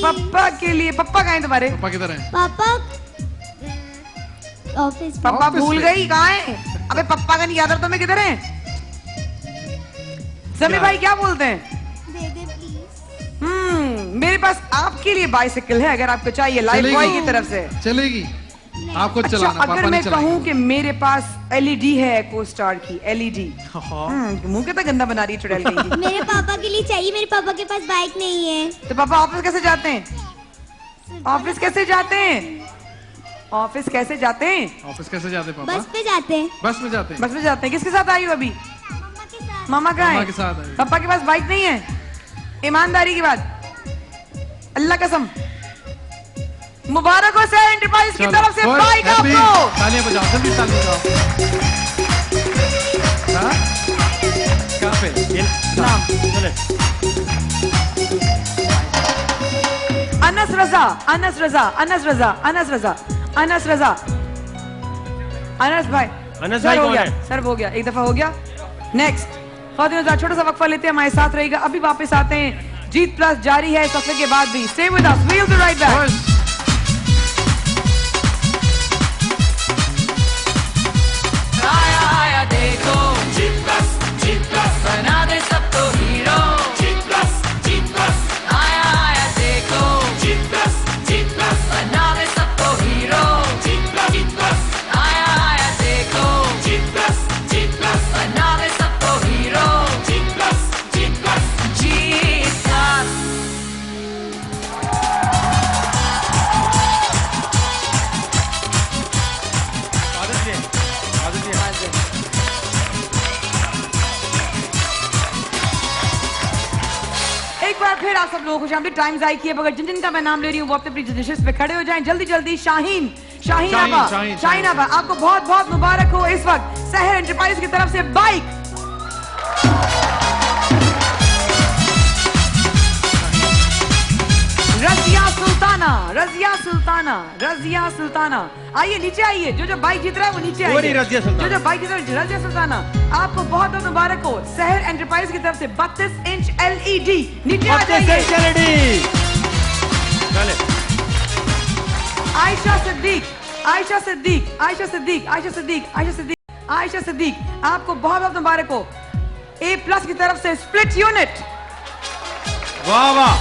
पप्पा के लिए। पप्पा कहाँ हैं तुम्हारे? पापा किधर हैं? पापा ऑफिस। पप्पा भूल गई कहाँ है? अबे पप्पा का नहीं याद रहा तुम्हें, किधर है? समी भाई क्या बोलते हैं? दे दे प्लीज। मेरे पास आपके लिए बाइसिकल है अगर आपको चाहिए, लाइफ बॉय की तरफ से। चलेगी, आपको अच्छा, चलाना, अगर पापा मैं नहीं कहूँ चलाएंगे। कि मेरे पास एलईडी है एको स्टार की एलईडी, मुंह कितना गंदा बना रही है चुड़ैल कहीं की। मेरे पापा के लिए चाहिए, मेरे पापा के पास बाइक नहीं है। तो पापा ऑफिस कैसे जाते हैं? ऑफिस कैसे जाते हैं? ऑफिस कैसे जाते हैं? ऑफिस कैसे जाते पापा? बस पे जाते हैं। बस में जाते हैं। बस में जाते हैं। किसके साथ आई हो अभी? मम्मा के साथ। मामा कहाँ मामा है? के साथ आई। पापा के पास बाइक नहीं है? ईमानदारी की बात, अल्लाह कसम। मुबारक हो सर एंटरप्राइज की तरफ से बाइक आपको। तालियां बजाओ, जल्दी तालियां बजाओ। हाँ? कहाँ पे? नाम चले। अनस रजा, अनस रजा, अनस रजा, अनस रजा, अनस रजा, अनस भाई। अनस सर भाई हो कौन गया, है? सर हो गया, एक दफा हो गया। नेक्स्ट फातिमा, छोटा सा वक्फा लेते हैं, हमारे साथ रहेगा, अभी वापस आते हैं। जीत प्लस जारी है इस वक्फे के बाद भी। Stay with us, we'll be right back. आया आया देखो जीत प्लस बना दे सबको हीरो। जीत प्लस आया आया देखो जीत प्लस बना दे सबको हीरो। जीत प्लस आया आया देखो जीत प्लस बना दे सबको हीरो। जीत प्लस जीत प्लस। एक बार फिर आप सब लोगों को शामिल टाइम जाए किए बगैर जिन जिन का मैं नाम ले रही हूँ वो अपने अपनी डिशेस पे खड़े हो जाएं जल्दी जल्दी। शाहीन, शाहीन आबा, शाहीन आबा, आपको बहुत बहुत मुबारक हो इस वक्त सहर एंटरप्राइज की तरफ से बाइक। रजिया सुल्ताना, रजिया सुल्ताना, रजिया सुल्ताना, आइए नीचे आइए। जो जो बाइक जीत रहा है वो नीचे आइए। रजिया सुल्ताना। जो जो बाइक जीत रहा है रजिया सुल्ताना, आपको बहुत बहुत मुबारक हो सहर एंटरप्राइज की तरफ से 32 इंच LED। नीचे आ जाइए। चले। आयशा सिद्दीक, आयशा सिद्दीक, आयशा सिद्दीक, आयशा सिद्दीक, आयशा सिद्दीक, आयशा सिद्दीक, आपको बहुत बहुत मुबारक हो A+ की तरफ से स्प्लिट यूनिट। वाह वाह।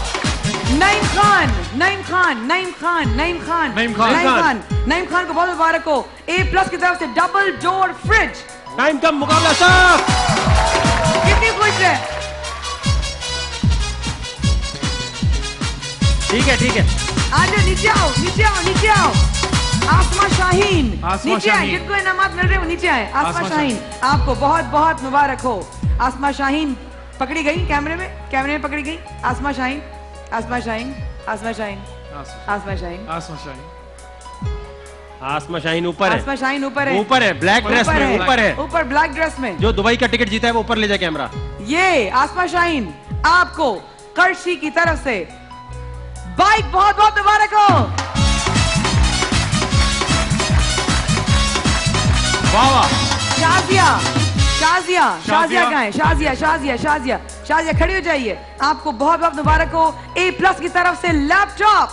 नईम खान, नईम खान, नईम खान, नईम खान, नईम खान। नईम खान, नईम खान को बहुत मुबारक हो A+ की तरफ से डबल डोर फ्रिज। टाइम कम, मुकाबला सब। कितनी खुश है? ठीक है। आजा नीचे आओ, नीचे आओ, नीचे आओ। आसमा शाहीन, आसमा नीचे आए। शाहीन। जिनको इनामात मिल रहे हैं वो नीचे आए। आसमा आसमा शाहीन, आपको बहुत बहुत मुबारक हो। आसमा शाहीन पकड़ी गई कैमरे में पकड़ी गई। आसमा शाहीन, आसमा शाहीन, आसमा शाहीन, आसमा शाहीन, आसमा शाहीन। आसमा शाहीन ऊपर है। आसमा शाहीन ऊपर है, ऊपर है, ब्लैक ड्रेस में ऊपर है। ऊपर ब्लैक ड्रेस में। जो दुबई का टिकट जीता है वो ऊपर ले जाए कैमरा। ये आसमा शाहीन आपको कर्शी की तरफ से बाइक बहुत बहुत मुबारक हो। वाह वाह। शाजिया, शाजिया, शाजिया कहाँ है? शाजिया, शाजिया, शाजिया, शाजिया खड़ी हो जाइए। आपको बहुत बहुत मुबारक हो A+ की तरफ से लैपटॉप।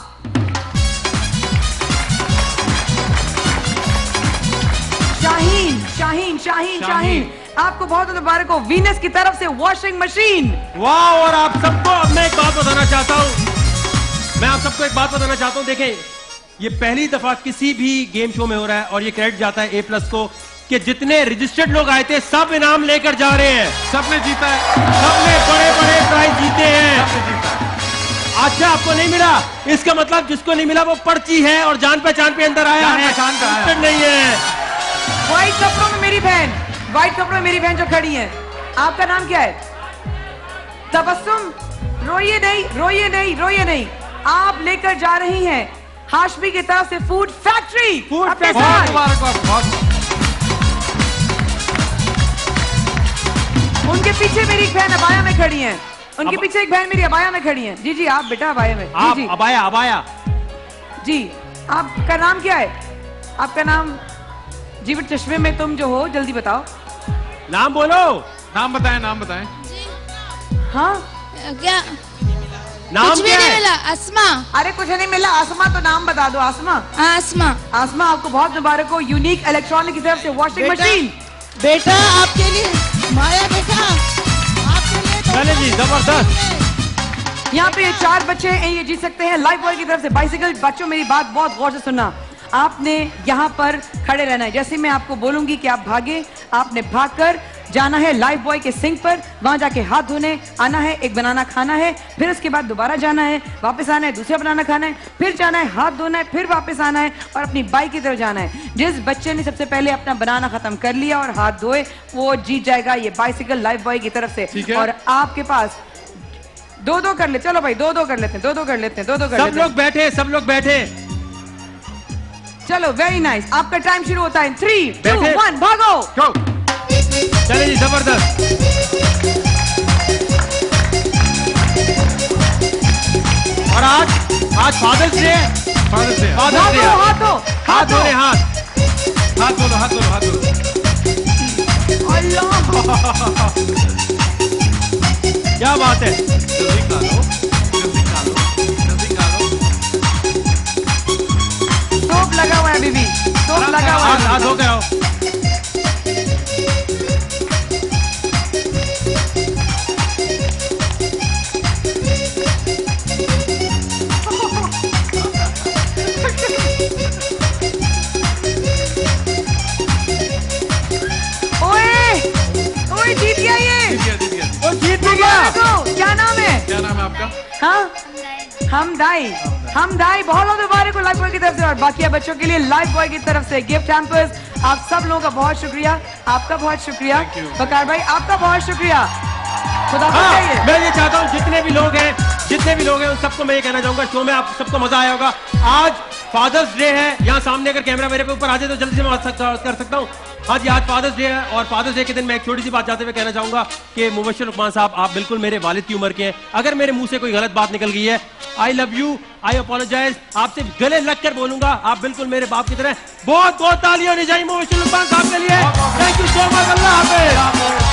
शाहीन, शाहीन, शाहीन, शाहीन, आपको बहुत बहुत मुबारक हो वीनस की तरफ से वॉशिंग मशीन। वाह। और आप सबको अब मैं एक बात बताना चाहता हूँ, मैं आप सबको एक बात बताना चाहता हूँ। देखें, ये पहली दफा किसी भी गेम शो में हो रहा है और ये क्रेडिट जाता है A+ को कि जितने रजिस्टर्ड लोग आए थे सब इनाम लेकर जा रहे हैं। सबने जीता है, सबने बड़े बड़े प्राइज जीते हैं। सबने जीता है। अच्छा, आपको नहीं मिला, इसका मतलब जिसको नहीं मिला वो पर्ची है और जान पहचान पे अंदर आया जान है, पहचान का आया। रजिस्टर्ड नहीं है। व्हाइट कपड़ों में मेरी बहन, व्हाइट कपड़ों में मेरी बहन जो खड़ी है, आपका नाम क्या है? तबस्सुम। रोइए नहीं, रोइए नहीं, रोइए नहीं। आप लेकर जा रही हैं हाशमी की तरफ से फूड फैक्ट्री। फूड अपने फैक्ट्री। साथ। मुबारक हो, बहुत उनके पीछे मेरी एक बहन अबाया में खड़ी है। उनके अब- पीछे एक बहन मेरी अबाया में खड़ी है। जी जी, आप बेटा अबाया में। आप जी जी, अबाया, अबाया। जी। आपका नाम क्या है? आपका नाम जीवित चश्मे में तुम जो हो, जल्दी बताओ। नाम बोलो। नाम बताएं, नाम बताएं। हाँ, क्या? नाम कुछ भी क्या नहीं है? मिला। अस्मा, अरे कुछ नहीं मिला। आसमा तो नाम बता दो। आसमा, आसमा। आसमा आपको बहुत मुबारक हो यूनिक इलेक्ट्रॉनिक की तरफ से वॉशिंग बेटा। मशीन। बेटा आपके लिए, माया बेटा आपके लिए चले जी, जबरदस्त। यहाँ पे 4 बच्चे हैं, ये जीत सकते हैं लाइफ बॉय की तरफ से बाइसिकल। बच्चों मेरी बात बहुत गौर से सुनना, आपने यहाँ पर खड़े रहना है। जैसे मैं आपको बोलूंगी कि आप भागे, आपने भागकर जाना है लाइफ बॉय के सिंक पर, वहां जाके हाथ धोने आना है, एक बनाना खाना है, फिर उसके बाद दोबारा जाना है, वापस आना है, दूसरा बनाना खाना है, फिर जाना है, हाथ धोना है, फिर वापस आना है और अपनी बाइक की तरफ जाना है। जिस बच्चे ने सबसे पहले अपना बनाना खत्म कर लिया और हाथ धोए वो जीत जाएगा ये बाइसिकल लाइफ बॉय की तरफ से। और आपके पास 2-2 कर ले, चलो भाई 2-2 कर लेते हैं, 2-2 कर लेते हैं, 2-2 कर लेते हैं। सब लोग बैठे, सब लोग बैठे। चलो वेरी नाइस, आपका टाइम शुरू होता है 3, 2, बैठे। 1 भागो। चले जी, जबरदस्त। और आज फादर्स डे है। Father's Day. Father's Day. हाथ धो, हाथ धो रहे, हाथ धो, हाथ धो। अल्लाह क्या बात है। जल्दी खा लो, जल्दी खा लो, जल्दी खा लो। सोप लगा हुआ है बीबी, सोप लगा हुआ है। हाथ धो के आओ। ओए जीत गया ये, जीत गया। वो जीत भी गया। क्या नाम है? क्या नाम है आपका? हाँ हमदाई, हमदाई। बहुत बहुत मुबारक को लाइफ बॉय की तरफ से और बाकी बच्चों के लिए लाइफ बॉय की तरफ से गिफ्ट हैम्पर्स। आप सब लोगों का बहुत शुक्रिया, आपका बहुत शुक्रिया। वकार भाई आपका बहुत शुक्रिया। खुदा हाँ, मैं ये चाहता हूँ जितने भी लोग हैं उन सबको मैं ये कहना चाहूंगा, शो में आप सबको मजा आया होगा। आज फादर्स डे है, यहाँ सामने अगर कैमरा मेरे पे ऊपर आ जाए तो जल्दी से मैं कर सकता हूँ। हाँ जी, आज फादर्स डे है और फादर्स डे के दिन मैं एक छोटी सी बात चाहते हुए कहना चाहूंगा कि मुबश्शिर लुकमान साहब, आप बिल्कुल मेरे वालिद की उम्र के हैं। अगर मेरे मुंह से कोई गलत बात निकल गई है, I love you, I apologise, आपसे गले लग कर बोलूंगा, आप बिल्कुल मेरे बाप की तरह। बहुत बहुत तालियां होनी चाहिए मुबश्शिर लुकमान साहब के लिए। Thank you so much. Allah Hafiz.